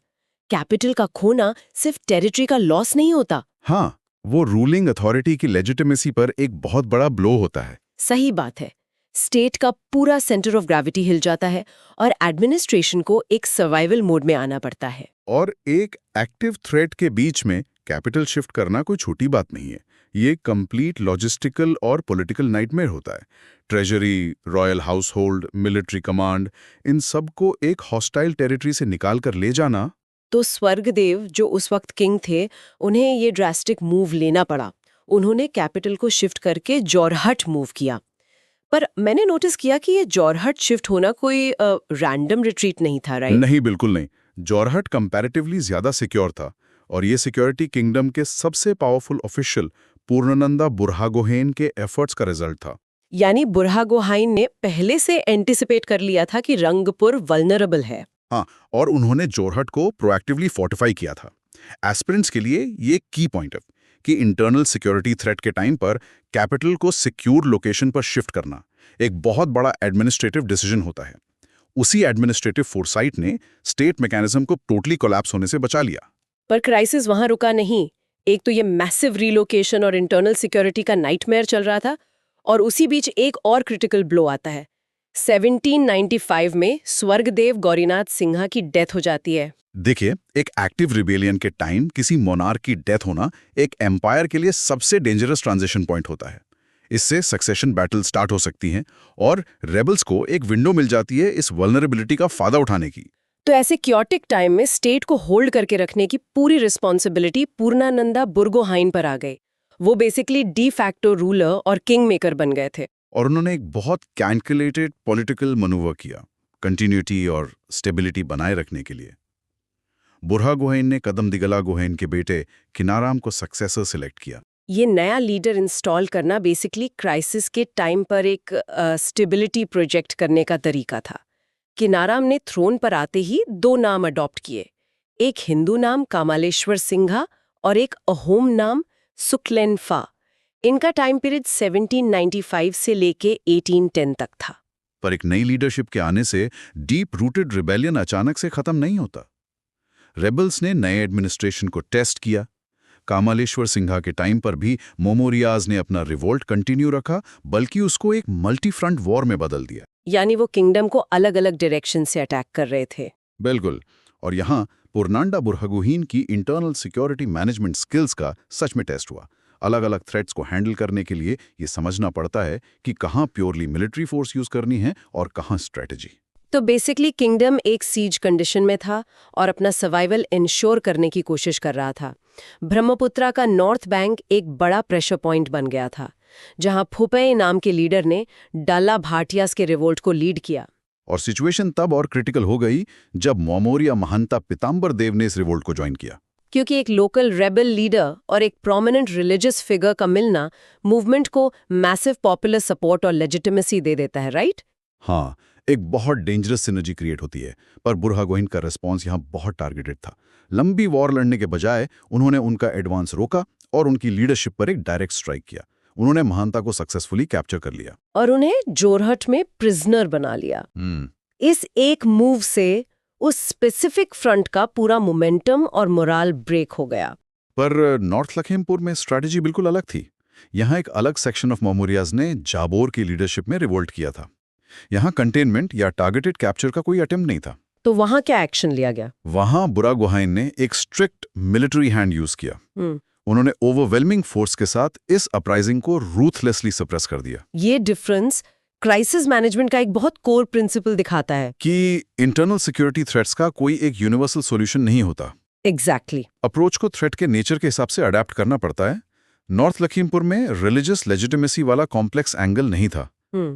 कैपिटल का खोना सिर्फ टेरिटरी का लॉस नहीं होता। हाँ, वो रूलिंग अथॉरिटी की लेजिटिमेसी पर एक बहुत बड़ा ब्लो होता है। सही बात है। स्टेट का पूरा सेंटर ऑफ ग्रेविटी हिल जाता है और एडमिनिस्ट्रेशन को एक सर्वाइवल मोड में आना पड़ता है। और एक एक्टिव थ्रेट के बीच में कैपिटल शिफ्ट करना कोई छोटी बात नहीं है। ये कंप्लीट लॉजिस्टिकल और पॉलिटिकल नाइटमेयर होता है। Treasury, royal household, military command, इन सबको एक हॉस्टाइल टेरिटरी से निकाल कर ले जाना। तो स्वर्गदेव, जो उस वक्त किंग थे, उन्हें ये ड्रास्टिक मूव लेना पड़ा। उन्होंने कैपिटल को शिफ्ट करके जोरहट मूव किया। पर मैंने नोटिस किया कि ये जोरहट शिफ्ट होना कोई रैंडम रिट्रीट नहीं था, राइट? नहीं, बिल्कुल नहीं। जोरहट कंपैरेटिवली ज्यादा सिक्योर था और ये सिक्योरिटी किंगडम के सबसे पावरफुल ऑफिशियल पूर्णानंदा बुरहागोहेन के एफर्ट्स का रिजल्ट था। यानी बुरहागोहाइन ने पहले से एंटिसिपेट कर लिया था कि रंगपुर वल्नरेबल है। हाँ, और उन्होंने जोरहट को प्रोएक्टिवली फोर्टिफाई किया था। एस्पिरेंट्स के लिए ये की पॉइंट है कि इंटरनल सिक्योरिटी थ्रेट के टाइम पर कैपिटल को सिक्योर लोकेशन पर शिफ्ट करना एक बहुत बड़ा एडमिनिस्ट्रेटिव डिसीजन होता है। उसी एडमिनिस्ट्रेटिव फोरसाइट ने स्टेट मैकेनिज्म को टोटली कोलैप्स होने से बचा लिया। पर क्राइसिस वहां रुका नहीं। एक तो ये मैसिव रीलोकेशन और इंटरनल सिक्योरिटी का नाइटमेयर चल रहा था, और उसी बीच एक और क्रिटिकल ब्लो आता है। 1795 में स्वर्गदेव गौरीनाथ सिंघा की डेथ हो जाती है। देखिए, एक एक्टिव रिबेलियन के टाइम किसी मोनार्क की डेथ होना एक एम्पायर के लिए सबसे डेंजरस ट्रांजिशन पॉइंट होता है। इससे सक्सेशन बैटल स्टार्ट हो सकती हैं और रेबल्स को एक विंडो मिल जाती है इस वल्नरेबिलिटी का फायदा उठाने की। तो ऐसे क्योटिक टाइम में स्टेट को होल्ड करके रखने की पूरी रिस्पॉन्सिबिलिटी पूर्णानंदा बुरगोहाइन पर आ गई। वो बेसिकली डी फैक्टो रूलर और किंग मेकर बन गए थे। और उन्होंने एक बहुत कैलकुलेटेड पॉलिटिकल मनूवर किया, कंटिन्यूटी और स्टेबिलिटी बनाए रखने के लिए। बुरहागोहाइन ने कदमदिगला गोहेन के बेटे किनाराम को सक्सेसर सिलेक्ट किया। ये नया लीडर इंस्टॉल करना बेसिकली क्राइसिस के टाइम पर एक स्टेबिलिटी प्रोजेक्ट करने का तरीका था। किनाराम ने थ्रोन पर आते ही 2 नाम अडॉप्ट किए, एक हिंदू नाम कामालेश्वर सिंघा और एक अहोम नाम सुक्लेनफा। इनका टाइम पीरियड 1795 से लेके 1810 तक था। पर एक नई लीडरशिप के आने से डीप रूटेड रिबेलियन अचानक से खत्म नहीं होता। रेबल्स ने नए एडमिनिस्ट्रेशन को टेस्ट किया। कामालेश्वर सिंघा के टाइम पर भी मोमोरियाज ने अपना रिवोल्ट कंटिन्यू रखा, बल्कि उसको एक मल्टी फ्रंट वॉर में बदल दिया। यानी वो किंगडम को अलग अलग डायरेक्शन से अटैक कर रहे थे। बिल्कुल। और यहाँ पूर्णांडा बुरहागोहीन की इंटरनल सिक्योरिटी मैनेजमेंट स्किल्स का सच में टेस्ट हुआ। अलग अलग थ्रेट्स को हैंडल करने के लिए ये समझना पड़ता है कि कहाँ प्योरली मिलिट्री फोर्स यूज करनी है और कहाँ स्ट्रेटजी। तो बेसिकली किंगडम एक सीज कंडीशन में था और अपना सर्वाइवल इंश्योर करने की कोशिश कर रहा था। ब्रह्मपुत्रा का नॉर्थ बैंक एक बड़ा प्रेशर पॉइंट बन गया था, जहां फुपेई नाम के लीडर ने डाला भाटियास के रिवोल्ट को लीड किया। और सिचुएशन तब और क्रिटिकल हो गई जब मोमोरिया महंता पीताम्बर देव ने इस रिवोल्ट को ज्वाइन किया, क्योंकि एक लोकल रेबल लीडर और एक प्रोमिनेंट रिलीजियस फिगर का मिलना मूवमेंट को मैसिव पॉपुलर सपोर्ट और लेजिटिमेसी दे देता है, राइट? हाँ, एक बहुत डेंजरस सिनर्जी क्रिएट होती है। पर बुरहागोहिन का रिस्पॉन्स यहाँ बहुत टारगेटेड था। लंबी वॉर लड़ने के बजाय उन्होंने उनका एडवांस रोका और उनकी लीडरशिप पर एक डायरेक्ट स्ट्राइक किया। उन्होंने महंता को सक्सेसफुली कैप्चर कर लिया और उन्हें जोरहट में प्रिजनर बना लिया। इस एक मूव से उस स्पेसिफिक फ्रंट का पूरा मोमेंटम और मोराल ब्रेक हो गया। पर नॉर्थ लखीमपुर में स्ट्रैटेजी बिल्कुल अलग थी। यहाँ एक अलग सेक्शन ऑफ मोमोरियाज ने जाबोर की लीडरशिप में रिवोल्ट किया था। यहाँ कंटेनमेंट या टारगेटेड कैप्चर का कोई अटेम्प्ट नहीं था। तो वहां क्या एक्शन लिया गया? वहां बुरागोहाइन ने एक स्ट्रिक्ट मिलिट्री हैंड यूज किया। उन्होंने ओवरवेलमिंग फोर्स के साथ इस अपराइजिंग को रूथलेसली सप्रेस कर दिया। ये डिफरेंस क्राइसिस मैनेजमेंट का एक बहुत कोर प्रिंसिपल दिखाता है कि इंटरनल सिक्योरिटी थ्रेट्स का कोई एक यूनिवर्सल सॉल्यूशन नहीं होता। एग्जैक्टली। अप्रोच को थ्रेट के नेचर के हिसाब से अडेप्ट करना पड़ता है। नॉर्थ लखीमपुर में रिलीजियस लेजिटिमेसी वाला कॉम्प्लेक्स एंगल नहीं था,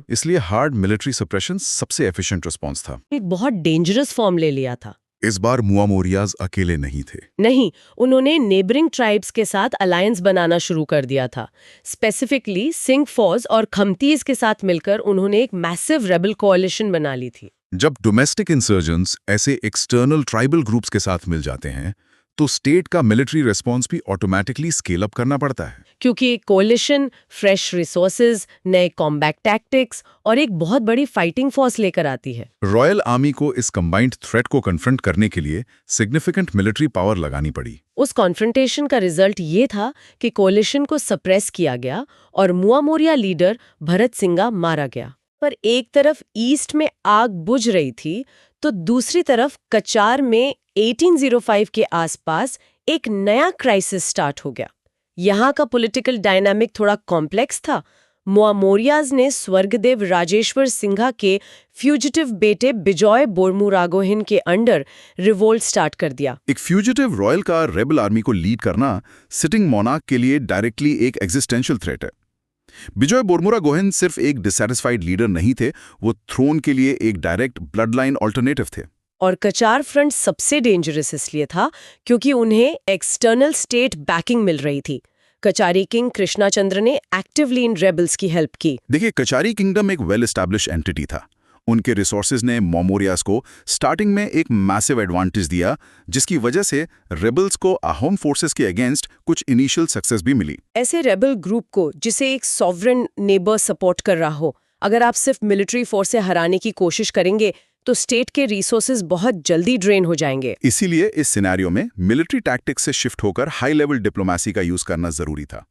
इसलिए हार्ड मिलिट्री सप्रेशन सबसे एफिशिएंट रिस्पॉन्स था। एक बहुत डेंजरस फॉर्म ले लिया था। इस बार मुआमोरियाज अकेले नहीं थे। नहीं, उन्होंने नेबरिंग ट्राइब्स के साथ अलायंस बनाना शुरू कर दिया था। स्पेसिफिकली सिंह फौज और खमतीज के साथ मिलकर उन्होंने एक मैसिव रेबल कोalition बना ली थी। जब डोमेस्टिक इंसर्जेंट्स ऐसे एक्सटर्नल ट्राइबल ग्रुप्स के साथ मिल जाते हैं तो स्टेट का मिलिट्री रिस्पॉन्स भी ऑटोमेटिकली स्केल अप करना पड़ता है, क्योंकि कोलिशन फ्रेश रिसोर्सेज, नए कॉम्बैट टैक्टिक्स और एक बहुत बड़ी फाइटिंग फोर्स लेकर आती है। रॉयल आर्मी को इस कंबाइंड थ्रेट को कन्फ्रंट करने के लिए सिग्निफिकेंट मिलिट्री पावर लगानी पड़ी। उस कॉन्फ्रंटेशन का रिजल्ट ये था कि कोलिशन को सप्रेस किया गया और मुआमोरिया लीडर भरत सिंघा मारा गया। पर एक तरफ ईस्ट में आग बुझ रही थी तो दूसरी तरफ कचार में 1805 के आसपास एक नया क्राइसिस स्टार्ट हो गया। यहाँ का पॉलिटिकल डायनामिक थोड़ा कॉम्प्लेक्स था। मुआमोरियाज ने स्वर्गदेव राजेश्वर सिंघा के फ्यूजिटिव बेटे बिजॉय बोरमुरागोहिन के अंडर रिवोल्ट स्टार्ट कर दिया। एक फ्यूजिटिव रॉयल का रेबल आर्मी को लीड करना सिटिंग मोनार्क के लिए डायरेक्टली एक एग्जिस्टेंशियल थ्रेट है। बिजॉय बोरमुरागोहिन सिर्फ एक डिसैटिस्फाइड लीडर नहीं थे, वो थ्रोन के लिए एक डायरेक्ट ब्लड लाइन ऑल्टरनेटिव थे। और कचार फ्रंट सबसे डेंजरस इसलिए था क्योंकि उन्हें एक्सटर्नल स्टेट बैकिंग मिल रही थी। कचारी किंग कृष्णाचंद्र ने एक्टिवली इन रेबल्स की हेल्प की। देखिए, कचारी किंगडम एक वेल एस्टैब्लिश एंटिटी था। उनके रिसोर्सेज ने मोमोरियाज को स्टार्टिंग में एक मैसिव एडवांटेज दिया, जिसकी वजह से रेबल्स को अहोम फोर्सेस के अगेंस्ट कुछ इनिशियल सक्सेस भी मिली। ऐसे रेबल ग्रुप को जिसे एक सॉवरेन नेबर सपोर्ट कर रहा हो, अगर आप सिर्फ मिलिट्री फोर्स से हराने की कोशिश करेंगे तो स्टेट के रिसोर्सेज बहुत जल्दी ड्रेन हो जाएंगे। इसीलिए इस सिनेरियो में मिलिट्री टैक्टिक्स से शिफ्ट होकर हाई लेवल डिप्लोमेसी का यूज करना जरूरी था।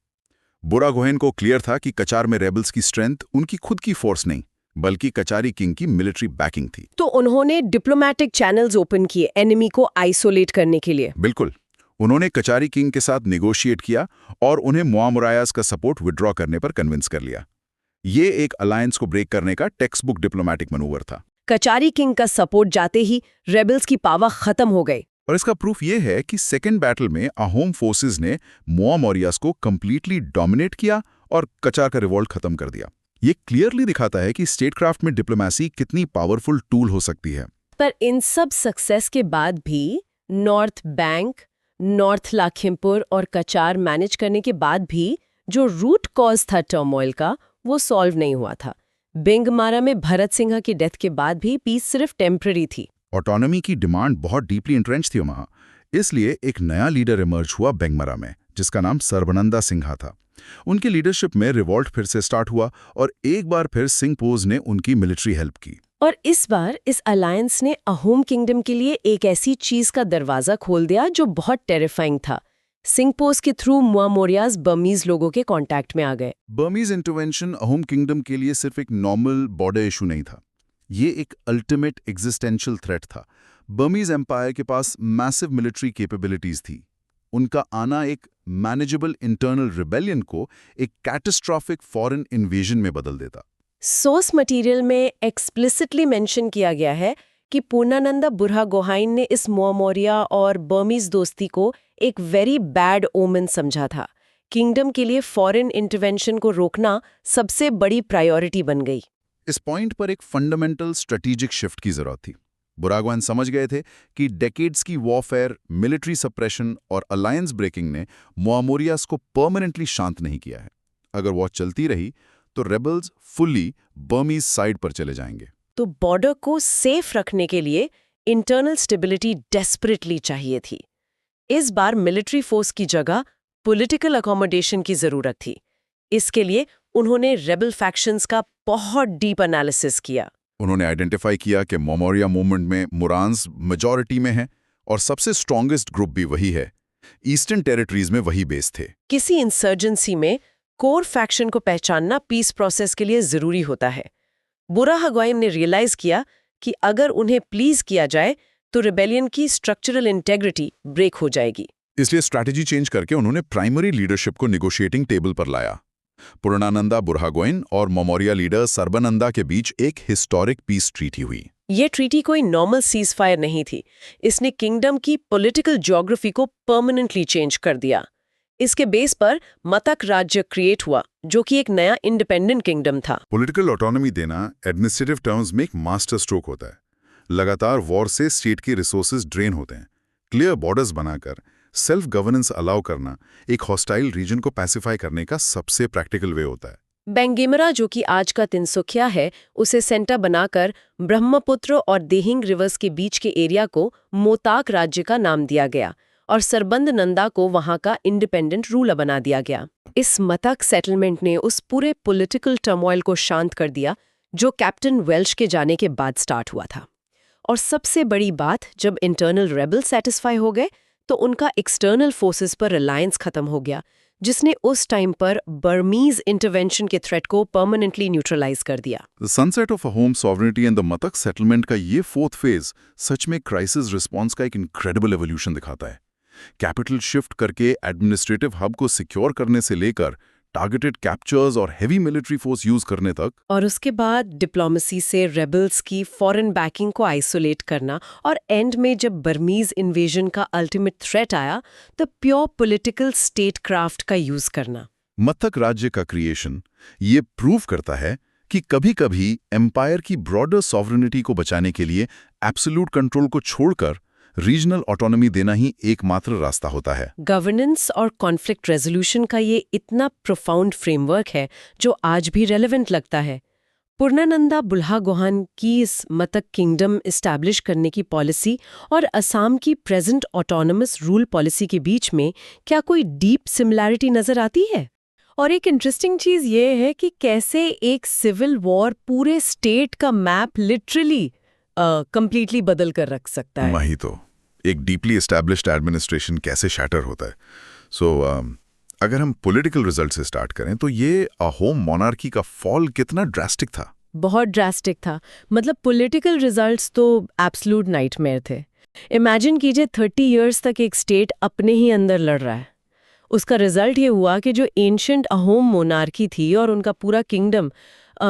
बुरागोहिन को क्लियर था कि कचार में रेबल्स की स्ट्रेंथ उनकी खुद की फोर्स नहीं, बल्कि कचारी किंग की मिलिट्री बैकिंग थी। तो उन्होंने डिप्लोमैटिक चैनल्स ओपन किए एनिमी को आइसोलेट करने के लिए। बिल्कुल, उन्होंने कचारी किंग के साथ नेगोशिएट किया और उन्हें मुआमोरियाज का सपोर्ट विड्रॉ करने पर कन्विंस कर लिया। ये एक अलायंस को ब्रेक करने का टेक्स्ट बुक डिप्लोमैटिक मनूवर था। कचारी किंग का सपोर्ट जाते ही रेबल्स की पावर खत्म हो गई। और इसका प्रूफ ये है कि सेकेंड बैटल में अहोम फोर्सेस ने मुआमोरियाज को कंप्लीटली डोमिनेट किया और कचार का रिवॉल्ट खत्म कर दिया। ये क्लियरली दिखाता है कि स्टेटक्राफ्ट में डिप्लोमेसी कितनी पावरफुल टूल हो सकती है। पर इन सब सक्सेस के बाद भी नॉर्थ बैंक, नॉर्थ लखीमपुर और कचार मैनेज करने के बाद भी जो रूट कॉज था टर्मोइल का, वो सॉल्व नहीं हुआ था। बेंगमारा में भरत सिंघा की डेथ के बाद भी पीस सिर्फ टेम्पररी थी। ऑटोनॉमी की डिमांड बहुत डीपली इंट्रेंच थी वहां, इसलिए एक नया लीडर इमर्ज हुआ बेंगमारा में, जिसका नाम सर्बानंदा सिंघा था। उनकी लीडरशिप में रिवॉल्ट फिर से स्टार्ट हुआ और एक बार फिर सिंह पोज ने उनकी मिलिट्री हेल्प की। और इस बार इस अलायंस ने अहोम किंगडम के लिए एक ऐसी चीज का दरवाजा खोल दिया जो बहुत टेरिफाइंग था। सिंह पोज के थ्रू मुआमोरियाज बर्मीज लोगों के कांटेक्ट में आ गए। बर्मीज इंटरवेंशन अहोम किंगडम के लिए सिर्फ एक नॉर्मल बॉर्डर इशू नहीं था, ये एक अल्टीमेट एग्जिस्टेंशियल थ्रेट था। बर्मीज एम्पायर के पास मैसिव मिलिट्री कैपेबिलिटीज थी। उनका आना एक मैनेजेबल इंटरनल रिबेलियन को एक कैटास्ट्रॉफिक फॉरेन इन्वेजन में बदल देता। सोर्स मटेरियल में एक्सप्लिसिटली मेंशन किया गया है कि पूर्णानंदा बुरहागोहाइन ने इस मोमोरिया और बर्मीज दोस्ती को एक वेरी बैड ओमेन समझा था। किंगडम के लिए फॉरेन इंटरवेंशन को रोकना सबसे बड़ी प्रायोरिटी बन गई। इस पॉइंट पर एक फंडामेंटल स्ट्रेटेजिक शिफ्ट की जरूरत थी। बुरागोहाइन समझ गए थे कि डेकेड्स की वॉरफेयर, मिलिट्री सप्रेशन और अलायंस ब्रेकिंग ने मोआमोरियास को परमानेंटली शांत नहीं किया है। अगर वॉर चलती रही तो रेबल्स फुल्ली बर्मीज साइड पर चले जाएंगे। तो बॉर्डर को सेफ रखने के लिए इंटरनल स्टेबिलिटी डेस्परेटली चाहिए थी। इस बार मिलिट्री फोर्स की जगह पॉलिटिकल अकोमोडेशन की जरूरत थी। इसके लिए उन्होंने रेबल फैक्शंस का बहुत डीप एनालिसिस किया। उन्होंने आइडेंटिफाई किया कि मोमोरिया मूवमेंट में मुरांस मेजॉरिटी में है और सबसे स्ट्रॉन्गेस्ट ग्रुप भी वही है। ईस्टर्न टेरिटरीज में वही बेस थे। किसी इंसर्जेंसी में कोर फैक्शन को पहचानना पीस प्रोसेस के लिए जरूरी होता है। बुरहागोहाइन ने रियलाइज किया कि अगर उन्हें प्लीज किया जाए तो रिबेलियन की स्ट्रक्चरल इंटेग्रिटी ब्रेक हो जाएगी। इसलिए स्ट्रैटेजी चेंज करके उन्होंने प्राइमरी लीडरशिप को नेगोशिएटिंग टेबल पर लाया। पूर्णानंदा बुरहागोहाइन और मोमोरिया लीडर सर्बानंदा के बीच एक हिस्टोरिक पीस ट्रीटी हुई। ये ट्रीटी कोई नॉर्मल सीज फायर नहीं थी। इसने किंगडम की पॉलिटिकल ज्योग्राफी को परमानेंटली चेंज कर दिया। इसके बेस पर मतक राज्य क्रिएट हुआ, जो कि एक नया इंडिपेंडेंट किंगडम था। पॉलिटिकल ऑटोनॉमी देना एडमिनिस्ट्रेटिव टर्म्स में एक मास्टर स्ट्रोक होता है। लगातार वॉर से स्टेट के रिसोर्सेज ड्रेन होते हैं। क्लियर बॉर्डर्स बनाकर सेल्फ गवर्नेंस अलाउ करना एक हॉस्टाइल रीजन को पैसिफाई करने का सबसे प्रैक्टिकल वे होता है। बेंगेमरा, जो कि आज का तिनसुकिया है, उसे सेंटर बनाकर ब्रह्मपुत्र और देहिंग रिवर्स के बीच के एरिया को मोताक राज्य का नाम दिया गया और सरबंद नंदा को वहां का इंडिपेंडेंट रूलर बना दिया गया। इस मतक सेटलमेंट ने उस पूरे पॉलिटिकल टर्मोइल को शांत कर दिया जो कैप्टन वेल्श के जाने के बाद स्टार्ट हुआ था। और सबसे बड़ी बात, जब इंटरनल रेबल सेटिस्फाई हो गए तो उनका एक्सटर्नल फोर्सेस पर रिलायंस खत्म हो गया, जिसने उस टाइम पर बर्मीज इंटरवेंशन के थ्रेट को परमानेंटली न्यूट्रलाइज कर दिया। The sunset of Ahom sovereignty and the Matak settlement का ये फोर्थ फेज सच में क्राइसिस रिस्पॉन्स का एक इनक्रेडिबल एवोल्यूशन दिखाता है। कैपिटल शिफ्ट करके एडमिनिस्ट्रेटिव हब को सिक्योर करने से लेकर टारगेटेड कैप्चर्स और हेवी मिलिट्री फोर्स यूज करने तक, और उसके बाद डिप्लोमेसी से रेबल्स की फॉरेन बैकिंग को आइसोलेट करना, और एंड में जब बर्मीज इन्वेजन का अल्टीमेट थ्रेट आया तो प्योर पॉलिटिकल स्टेट क्राफ्ट का यूज करना। मतक राज्य का क्रिएशन ये प्रूव करता है कि कभी-कभी एम्पायर की ब्रॉडर सॉवरेनिटी को बचाने के लिए एब्सोल्यूट कंट्रोल को छोड़कर रीजनल ऑटोनॉमी देना ही एकमात्र रास्ता होता है। गवर्नेंस और कॉन्फ्लिक्ट रेजोल्यूशन का ये इतना प्रोफाउंड फ्रेमवर्क है जो आज भी रेलेवेंट लगता है। पूर्णानंदा बुरहागोहाइन की इस मतक किंगडम एस्टैब्लिश करने की पॉलिसी और असम की प्रेजेंट ऑटोनमस रूल पॉलिसी के बीच में क्या कोई डीप सिमिलैरिटी नजर आती है? और एक इंटरेस्टिंग चीज ये है कि कैसे एक सिविल वॉर पूरे स्टेट का मैप लिटरली कंप्लीटली बदल कर रख सकता है। वही तो, एक डीपली एस्टैब्लिश्ड एडमिनिस्ट्रेशन कैसे शैटर होता है। अगर हम पॉलिटिकल रिजल्ट से स्टार्ट करें तो ये अहोम मोनार्की का फॉल कितना ड्रास्टिक था। बहुत ड्रास्टिक था। मतलब पॉलिटिकल रिजल्ट्स तो एब्सोल्यूट नाइटमेयर थे। इमेजिन कीजिए 30 इयर्स तक एक स्टेट अपने ही अंदर लड़ रहा है। उसका रिजल्ट ये हुआ कि जो एंशिएंट अहोम मोनार्की थी और उनका पूरा किंगडम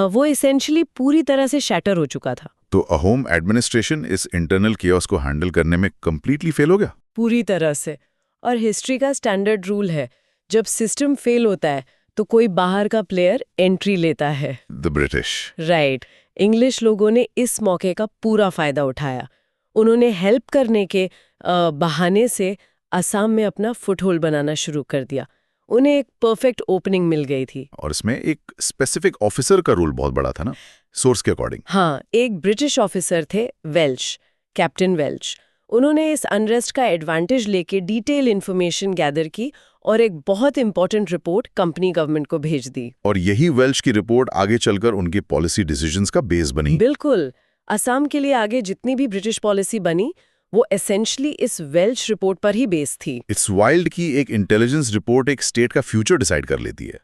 वो एसेंशियली पूरी तरह से शैटर हो चुका था। तो अहोम एडमिनिस्ट्रेशन इस इंटरनल केओस को हैंडल करने में कंप्लीटली फेल हो गया। पूरी तरह से। और हिस्ट्री का स्टैंडर्ड रूल है, जब सिस्टम फेल होता है तो कोई बाहर का प्लेयर एंट्री लेता है। The British. राइट। इंग्लिश लोगों ने इस मौके का पूरा फायदा उठाया। उन्होंने हेल्प करने के बहाने से असम में अपना फुटहोल्ड बनाना शुरू कर दिया। उन्हें एक परफेक्ट ओपनिंग मिल गई थी। और इसमें एक स्पेसिफिक ऑफिसर का रोल बहुत बड़ा था ना, सोर्स के अकॉर्डिंग। हाँ, एक ब्रिटिश ऑफिसर थे वेल्श, कैप्टन वेल्श। उन्होंने इस अनरेस्ट का एडवांटेज लेके डिटेल इन्फॉर्मेशन गैदर की और एक बहुत इंपॉर्टेंट रिपोर्ट कंपनी गवर्नमेंट को भेज दी। और यही वेल्श की रिपोर्ट आगे चलकर उनकी पॉलिसी डिसीजंस का बेस बनी। बिल्कुल। असम के लिए आगे जितनी भी ब्रिटिश पॉलिसी बनी वो एसेंशियली इस वेल्श रिपोर्ट पर ही बेस थी। इट्स वाइल्ड की एक इंटेलिजेंस रिपोर्ट एक स्टेट का फ्यूचर डिसाइड कर लेती है।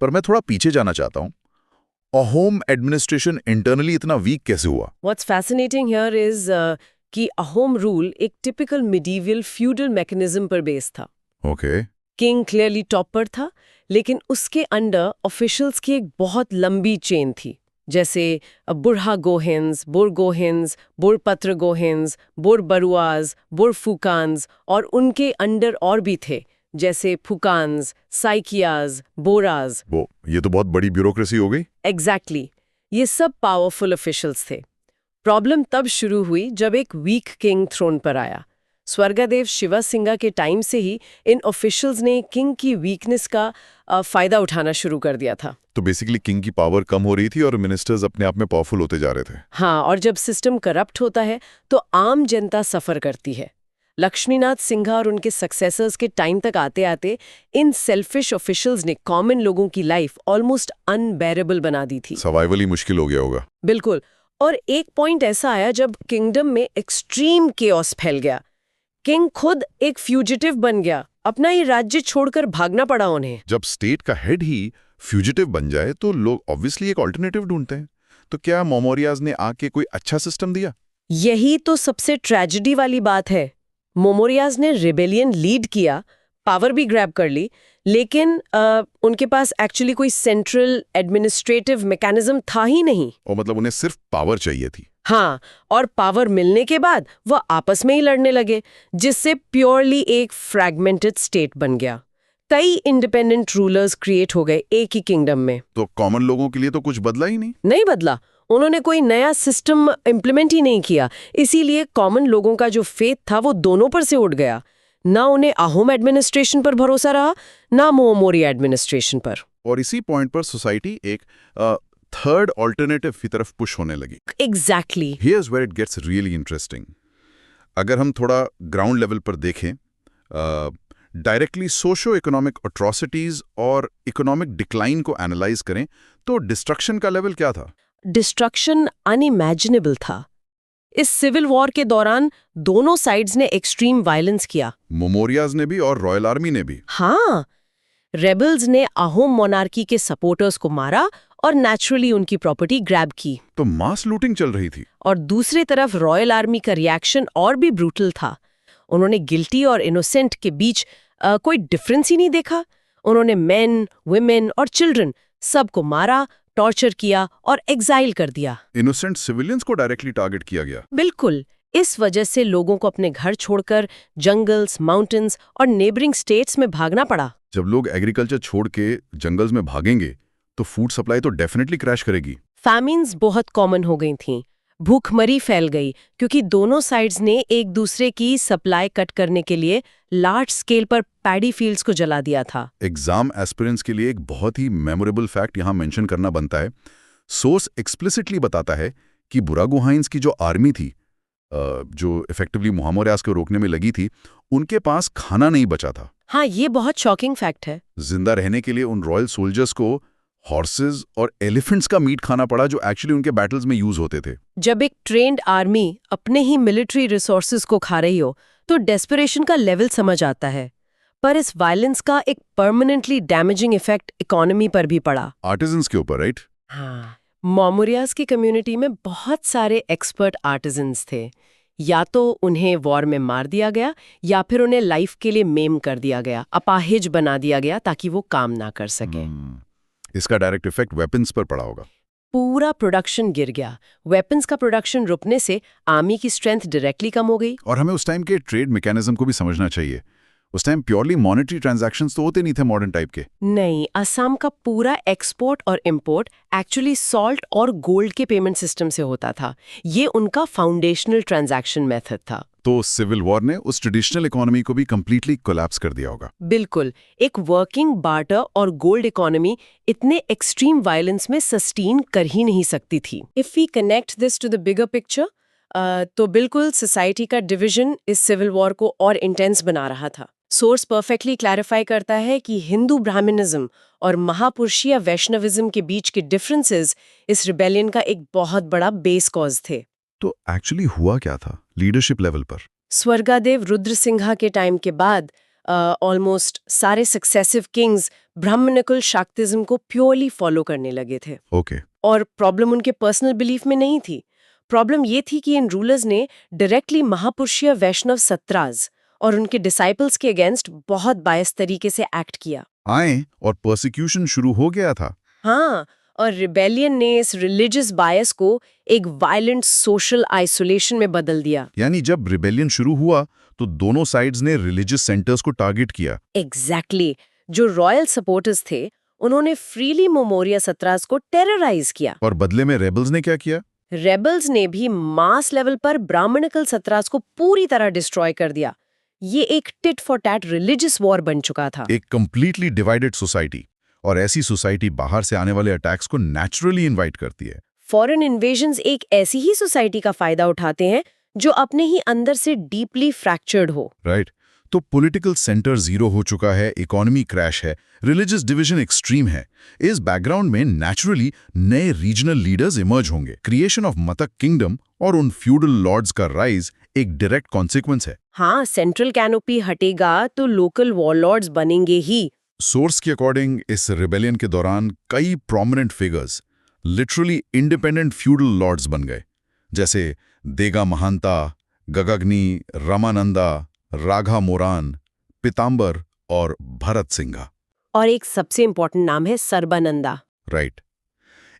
पर मैं थोड़ा पीछे जाना चाहता हूँ। अहोम एडमिनिस्ट्रेशन इंटरनली इतना वीक कैसे हुआ? व्हाट्स फैसिनेटिंग हियर इज कि अहोम रूल एक टिपिकल मिडीवियल फ्यूडल मैकेनिज्म पर बेस था। ओके। किंग क्लियरली टॉप पर था, लेकिन उसके अंडर ऑफिशियल्स की एक बहुत लंबी चेन थी, जैसे बुढ़ा गोहिन्स, बुर गोहिन्स, बुरपत्र गोहिन्स, बुर बरुआज, बुर फुकान्स, और उनके अंडर और भी थे, जैसे फुकान्स, साइकियाज, बोराज। वो ये तो बहुत बड़ी ब्यूरोक्रेसी हो गई। एग्जैक्टली ये सब पावरफुल ऑफिशियल्स थे। प्रॉब्लम तब शुरू हुई जब एक वीक किंग थ्रोन पर आया। स्वर्गदेव शिवा सिंगा के टाइम से ही इन ऑफिशियल्स ने किंग की वीकनेस का फायदा उठाना शुरू कर दिया था। तो बेसिकली किंग की पावर कम हो रही थी और मिनिस्टर्स अपने आप में पावरफुल होते जा रहे थे। हाँ, और जब सिस्टम करप्ट होता है तो आम जनता सफर करती है। लक्ष्मीनाथ सिंघा और उनके सक्सेसर्स के टाइम तक आते आते इन सेल्फिश ऑफिशियल्स ने कॉमन लोगों की लाइफ ऑलमोस्ट अनबेरेबल बना दी थी। सर्वाइवल ही मुश्किल हो गया होगा। बिल्कुल। और एक पॉइंट ऐसा आया जब किंगडम में एक्सट्रीम केओस फैल गया। किंग खुद एक फ्यूजिटिव बन गया, अपना ही राज्य छोड़कर भागना पड़ा उन्हें। जब स्टेट का हेड ही फ्यूजिटिव बन जाए तो लोग ऑब्वियसली एक ऑल्टरनेटिव ढूंढते हैं। तो क्या मोमोरियाज ने आके कोई अच्छा सिस्टम दिया? यही तो सबसे ट्रेजेडी वाली बात है। मोमोरियाज ने रिबेलियन लीड किया, पावर भी ग्रैब कर ली, लेकिन उनके पास एक्चुअली कोई सेंट्रल एडमिनिस्ट्रेटिव मैकेनिज्म था ही नहीं। और मतलब उन्हें सिर्फ पावर चाहिए थी। हाँ, और पावर मिलने के बाद वह आपस में ही लड़ने लगे, जिससे प्योरली एक फ्रैगमेंटेड स्टेट बन गया। कई इंडिपेंडेंट रूलर्स क्रिएट हो गए एक ही किंगडम में। तो कॉमन लोगों के लिए तो कुछ बदला ही नहीं बदला। उन्होंने कोई नया सिस्टम इम्प्लीमेंट ही नहीं किया, इसीलिए कॉमन लोगों का जो फेथ था वो दोनों पर से उठ गया। ना उन्हें अहोम एडमिनिस्ट्रेशन पर भरोसा रहा, ना मोमोरिया एडमिनिस्ट्रेशन पर। और इसी पॉइंट पर सोसाइटी एक थर्ड ऑल्टरनेटिव की तरफ पुश होने लगी। Exactly. Here's where it gets really interesting. अगर हम थोड़ा ग्राउंड लेवल पर देखें, डायरेक्टली सोशो इकोनॉमिक अट्रॉसिटीज और इकोनॉमिक डिक्लाइन को एनालाइज करें तो डिस्ट्रक्शन का लेवल क्या था? डिस्ट्रक्शन अनइमेजिनेबल था। इस सिविल वॉर के दौरान दोनों साइड्स ने एक्सट्रीम वायलेंस किया। मोमोरियाज ने भी और रॉयल आर्मी ने भी। हाँ, रेबल्स ने अहोम मोनार्की के सपोर्टर्स को मारा और नेचुरली उनकी प्रॉपर्टी ग्रैब की। तो मास लूटिंग चल रही थी। और दूसरी तरफ रॉयल आर्मी का रिएक्शन और भी ब्रूटल था। उन्होंने गिल्टी और इनोसेंट के बीच कोई डिफरेंस ही नहीं देखा। उन्होंने मेन, वुमेन और चिल्ड्रन सबको मारा, टॉर्चर किया और एग्जाइल कर दिया। इनोसेंट सिविलियंस को डायरेक्टली टारगेट किया गया। बिल्कुल। इस वजह से लोगों को अपने घर छोड़कर जंगल्स, माउंटेन्स और नेबरिंग स्टेट्स में भागना पड़ा। जब लोग एग्रीकल्चर छोड़ के जंगल्स में भागेंगे तो फूड सप्लाई तो डेफिनेटली क्रैश करेगी। फैमिन्स बहुत कॉमन हो गई थीं। भूखमरी फैल गई क्योंकि दोनों साइड्स ने एक दूसरे की सप्लाई कट करने के लिए लार्ज स्केल पर पैडी फील्ड्स को जला दिया था। एग्जाम एस्पिरेंट्स के लिए एक बहुत ही मेमोरेबल फैक्ट यहाँ मेंशन करना बनता है। सोर्स एक्सप्लिसिटली बताता है कि बुरा गुहाइंस की जो आर्मी थी, जो इफेक्टिवली मोहम्मद को रोकने में लगी थी, उनके पास खाना नहीं बचा था। हाँ, ये बहुत शॉकिंग फैक्ट है। जिंदा रहने के लिए उन रॉयल सोल्जर्स को हॉर्सेस और एलिफेंट्स का मीट खाना पड़ा, जो एक्चुअली उनके बैटल्स में यूज होते थे। जब एक ट्रेन्ड आर्मी अपने ही मिलिट्री रिसोर्सेज को खा रही हो तो डेस्परेशन का लेवल समझ आता है। पर इस वायलेंस का एक परमानेंटली डैमेजिंग इफेक्ट इकोनॉमी पर भी पड़ा। आर्टिजन्स के ऊपर, राइट? हाँ, मोमोरियाज की कम्युनिटी में बहुत सारे एक्सपर्ट आर्टिजन्स थे। या तो उन्हें वॉर में मार दिया गया या फिर उन्हें लाइफ के लिए मेम कर दिया गया, अपाहिज बना दिया गया ताकि वो काम ना कर सके। इसका डायरेक्ट इफेक्ट वेपन्स पर पड़ा होगा। पूरा प्रोडक्शन गिर गया। वेपन्स का प्रोडक्शन रुकने से आर्मी की स्ट्रेंथ डायरेक्टली कम हो गई। और हमें उस टाइम के ट्रेड मैकेनिज्म को भी समझना चाहिए। उस टाइम प्योरली मॉनेटरी ट्रांजैक्शंस तो होते नहीं थे मॉडर्न टाइप के। नहीं, असम का पूरा एक्सपोर्ट और इंपोर्ट एक्चुअली सॉल्ट और गोल्ड के पेमेंट सिस्टम से होता था। ये उनका फाउंडेशनल ट्रांजैक्शन मेथड था। तो सिविल वॉर ने उस ट्रेडिशनल इकोनॉमी को भी कंप्लीटली कोलैप्स कर दिया होगा। बिल्कुल। एक वर्किंग बार्टर और गोल्ड इकोनॉमी इतने एक्सट्रीम वायलेंस में सस्टेन कर ही नहीं सकती थी। If we connect this to the bigger picture, तो बिल्कुल सोसाइटी का डिवीजन इस सिविल वॉर को और इंटेंस बना रहा था। सोर्स परफेक्टली क्लैरिफाई करता है कि हिंदू ब्राह्मणिज्म और महापुरुषीय वैष्णविज्म के बीच के डिफरेंसेस इस रिबेलियन का एक बहुत बड़ा बेस कॉज थे। तो एक्चुअली हुआ क्या था लीडरशिप लेवल पर? स्वर्गदेव रुद्र सिंघा के टाइम के बाद ऑलमोस्ट सारे सक्सेसिव किंग्स ब्राह्मणिकल शाक्तिज्म को प्योरली फॉलो करने लगे थे। ओके। और प्रॉब्लम उनके पर्सनल बिलीफ में नहीं थी। प्रॉब्लम ये थी कि इन रूलर्स ने डायरेक्टली महापुरुषीय वैष्णव सत्राज और उनके डिसाइपल्स के अगेंस्ट बहुत बायस तरीके से एक्ट किया। आए और परसिक्यूशन शुरू हो गया था। हाँ, और रिबेलियन ने इस रिलीजियस बायस को एक वायलेंट सोशल आइसोलेशन में बदल दिया। यानी जब रिबेलियन शुरू हुआ तो दोनों साइड्स ने रिलीजियस सेंटर्स को टारगेट किया। एग्जैक्टली जो रॉयल सपोर्टर्स थे उन्होंने फ्रीली मोमोरिया सत्रास को टेरराइज किया। और बदले में रेबल्स ने क्या किया? रेबल्स ने भी मास लेवल पर ब्राह्मणिकल सत्रास को पूरी तरह डिस्ट्रॉय कर दिया। ये एक tit for tat religious war बन चुका था। एक कंप्लीटली डिवाइडेड सोसाइटी, और ऐसी सोसाइटी बाहर से आने वाले अटैक्स को नेचुरली इनवाइट करती है। फॉरेन इन्वेजन्स एक ऐसी ही सोसाइटी का फायदा उठाते हैं जो अपने ही अंदर से डीपली फ्रैक्चर्ड हो। राइट। तो पॉलिटिकल सेंटर जीरो हो चुका है, इकोनॉमी क्रैश है, रिलीजियस डिवीजन एक्सट्रीम है। इस बैकग्राउंड में नेचुरली नए रीजनल लीडर्स इमर्ज होंगे। क्रिएशन ऑफ मतक किंगडम और उन फ्यूडल लॉर्ड्स का राइज एक डायरेक्ट कॉन्सिक्वेंस है। हाँ, सेंट्रल कैनोपी हटेगा तो लोकल वॉरलॉर्ड्स बनेंगे ही। सोर्स के अकॉर्डिंग इस रिबेलियन के दौरान कई prominent figures literally independent feudal lords बन गए, जैसे देगा महांता, गगग्नि, रामानंदा, राघा मोरान, पितांबर और भरत सिंघा। और एक सबसे इंपॉर्टेंट नाम है सर्बानंदा। राइट।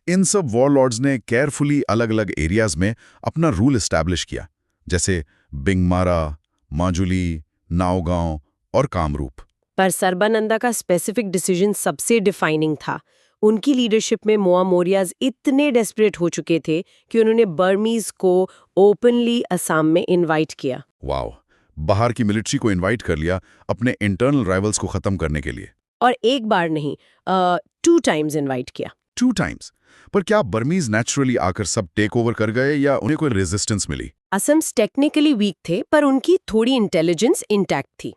इन सब वॉरलॉर्ड्स ने केयरफुली अलग अलग एरियाज में अपना रूल एस्टैब्लिश किया, जैसे बिंगमारा, माजुली, नावगांव और कामरूप। पर सर्बानंदा का स्पेसिफिक डिसीजन सबसे डिफाइनिंग था। उनकी लीडरशिप में मोआ मोरियाज इतने डेस्परेट हो चुके थे कि उन्होंने बर्मीज को ओपनली असम में इनवाइट किया। वाओ, बाहर की मिलिट्री को इनवाइट कर लिया अपने इंटरनल राइवल्स को खत्म करने के लिए। और एक बार नहीं, 2 टाइम्स इनवाइट किया। 2 टाइम्स। पर क्या बर्मीज नेचुरली आकर सब टेक ओवर कर गए या उन्हें कोई रेजिस्टेंस मिली? असम्स टेक्निकली वीक थे पर उनकी थोड़ी इंटेलिजेंस इंटैक्ट थी।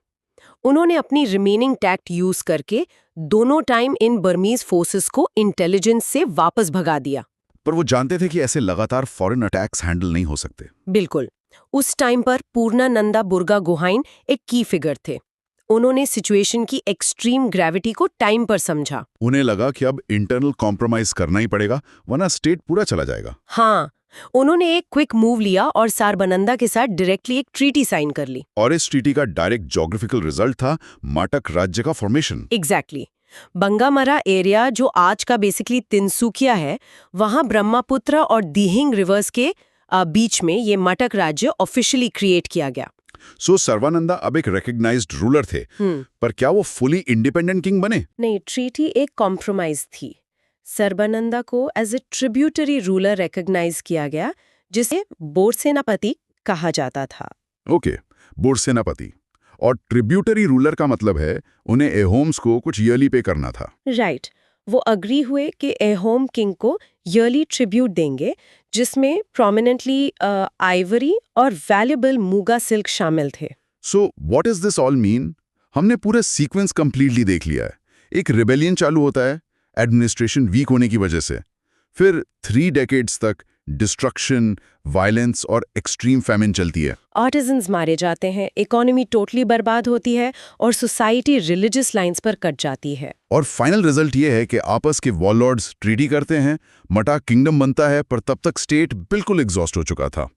उन्होंने अपनी रिमेनिंग टैक्ट यूज करके दोनों टाइम इन बर्मीज फोर्सेस को इंटेलिजेंस से वापस भगा दिया। पर वो जानते थे कि ऐसे लगातार फॉरेन अटैक्स हैंडल नहीं हो सकते। बिल्कुल। उस टाइम पर पूर्णानंदा बुर्गा गोहाइन एक की फिगर थे। उन्होंने सिचुएशन की एक्सट्रीम ग्रेविटी को टाइम पर समझा। उन्हें लगा कि अब इंटरनल कॉम्प्रोमाइज करना ही पड़ेगा, वरना स्टेट पूरा चला जाएगा। हाँ, उन्होंने एक क्विक मूव लिया और सारबनंदा के साथ डायरेक्टली एक ट्रीटी साइन कर ली। और इस ट्रीटी का डायरेक्ट ज्योग्राफिकल रिजल्ट था माटक राज्य का फॉर्मेशन। एग्जैक्टली। बंगामरा एरिया जो आज का बेसिकली तिनसुकिया है, वहां ब्रह्मपुत्र और दीहिंग रिवर्स के बीच में ये मटक राज्य ऑफिशियली क्रिएट किया गया। सो सर्वानंदा अब एक रिकग्नाइज्ड रूलर थे, पर क्या वो फुली इंडिपेंडेंट किंग बने? नहीं, ट्रीटी एक कॉम्प्रोमाइज थी। सर्बानंदा को as a tributary ruler recognise किया गया, जिसे बोरसेनापति कहा जाता था। ओके, बोरसेनापति। और ट्रिब्यूटरी रूलर का मतलब है उन्हें एहोम्स को कुछ ईयरली पे करना था। राइट। वो अग्री हुए कि एहोम किंग को ईयरली ट्रिब्यूट देंगे, जिसमें प्रोमिनेंटली आइवरी और वैल्यूएबल मूगा सिल्क शामिल थे। So what is this all mean? हमने पूरा सीक्वेंस कंप्लीटली देख लिया है। एक रिबेलियन चालू होता है एडमिनिस्ट्रेशन वीक होने की वजह से, फिर 3 डेकेड्स तक डिस्ट्रक्शन, वायलेंस और एक्सट्रीम फैमिन चलती है। आर्टिजन्स मारे जाते हैं, इकोनॉमी टोटली बर्बाद होती है और सोसाइटी रिलीजियस लाइंस पर कट जाती है। और फाइनल रिजल्ट ये है कि आपस के वॉरलॉर्ड्स ट्रीटी करते हैं, मटा किंगडम बनता है, पर तब तक स्टेट बिल्कुल एग्जॉस्ट हो चुका था।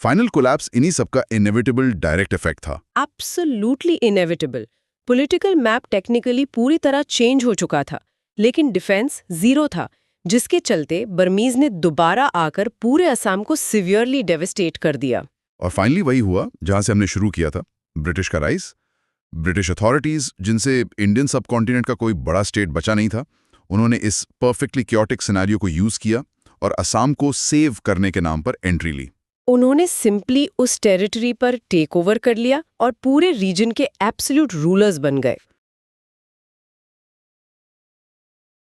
फाइनल कोलैप्स इन्हीं सबका इनएविटेबल डायरेक्ट इफेक्ट था। Absolutely inevitable. Political map technically पूरी तरह चेंज हो चुका था, लेकिन डिफेंस जीरो था, जिसके चलते बर्मीज ने दोबारा आकर पूरे असम को सिवियरली डेविस्टेट कर दिया। और फाइनली वही हुआ जहां से हमने शुरू किया था, ब्रिटिश का राइज। ब्रिटिश अथॉरिटीज, जिनसे इंडियन सबकॉन्टिनेंट का कोई बड़ा स्टेट बचा नहीं था, उन्होंने इस परफेक्टली क्योटिक सिनेरियो को यूज किया और असम को सेव करने के नाम पर एंट्री ली। उन्होंने सिंपली उस टेरिटरी पर टेक ओवर कर लिया और पूरे रीजन के एब्सोल्यूट रूलर्स बन गए।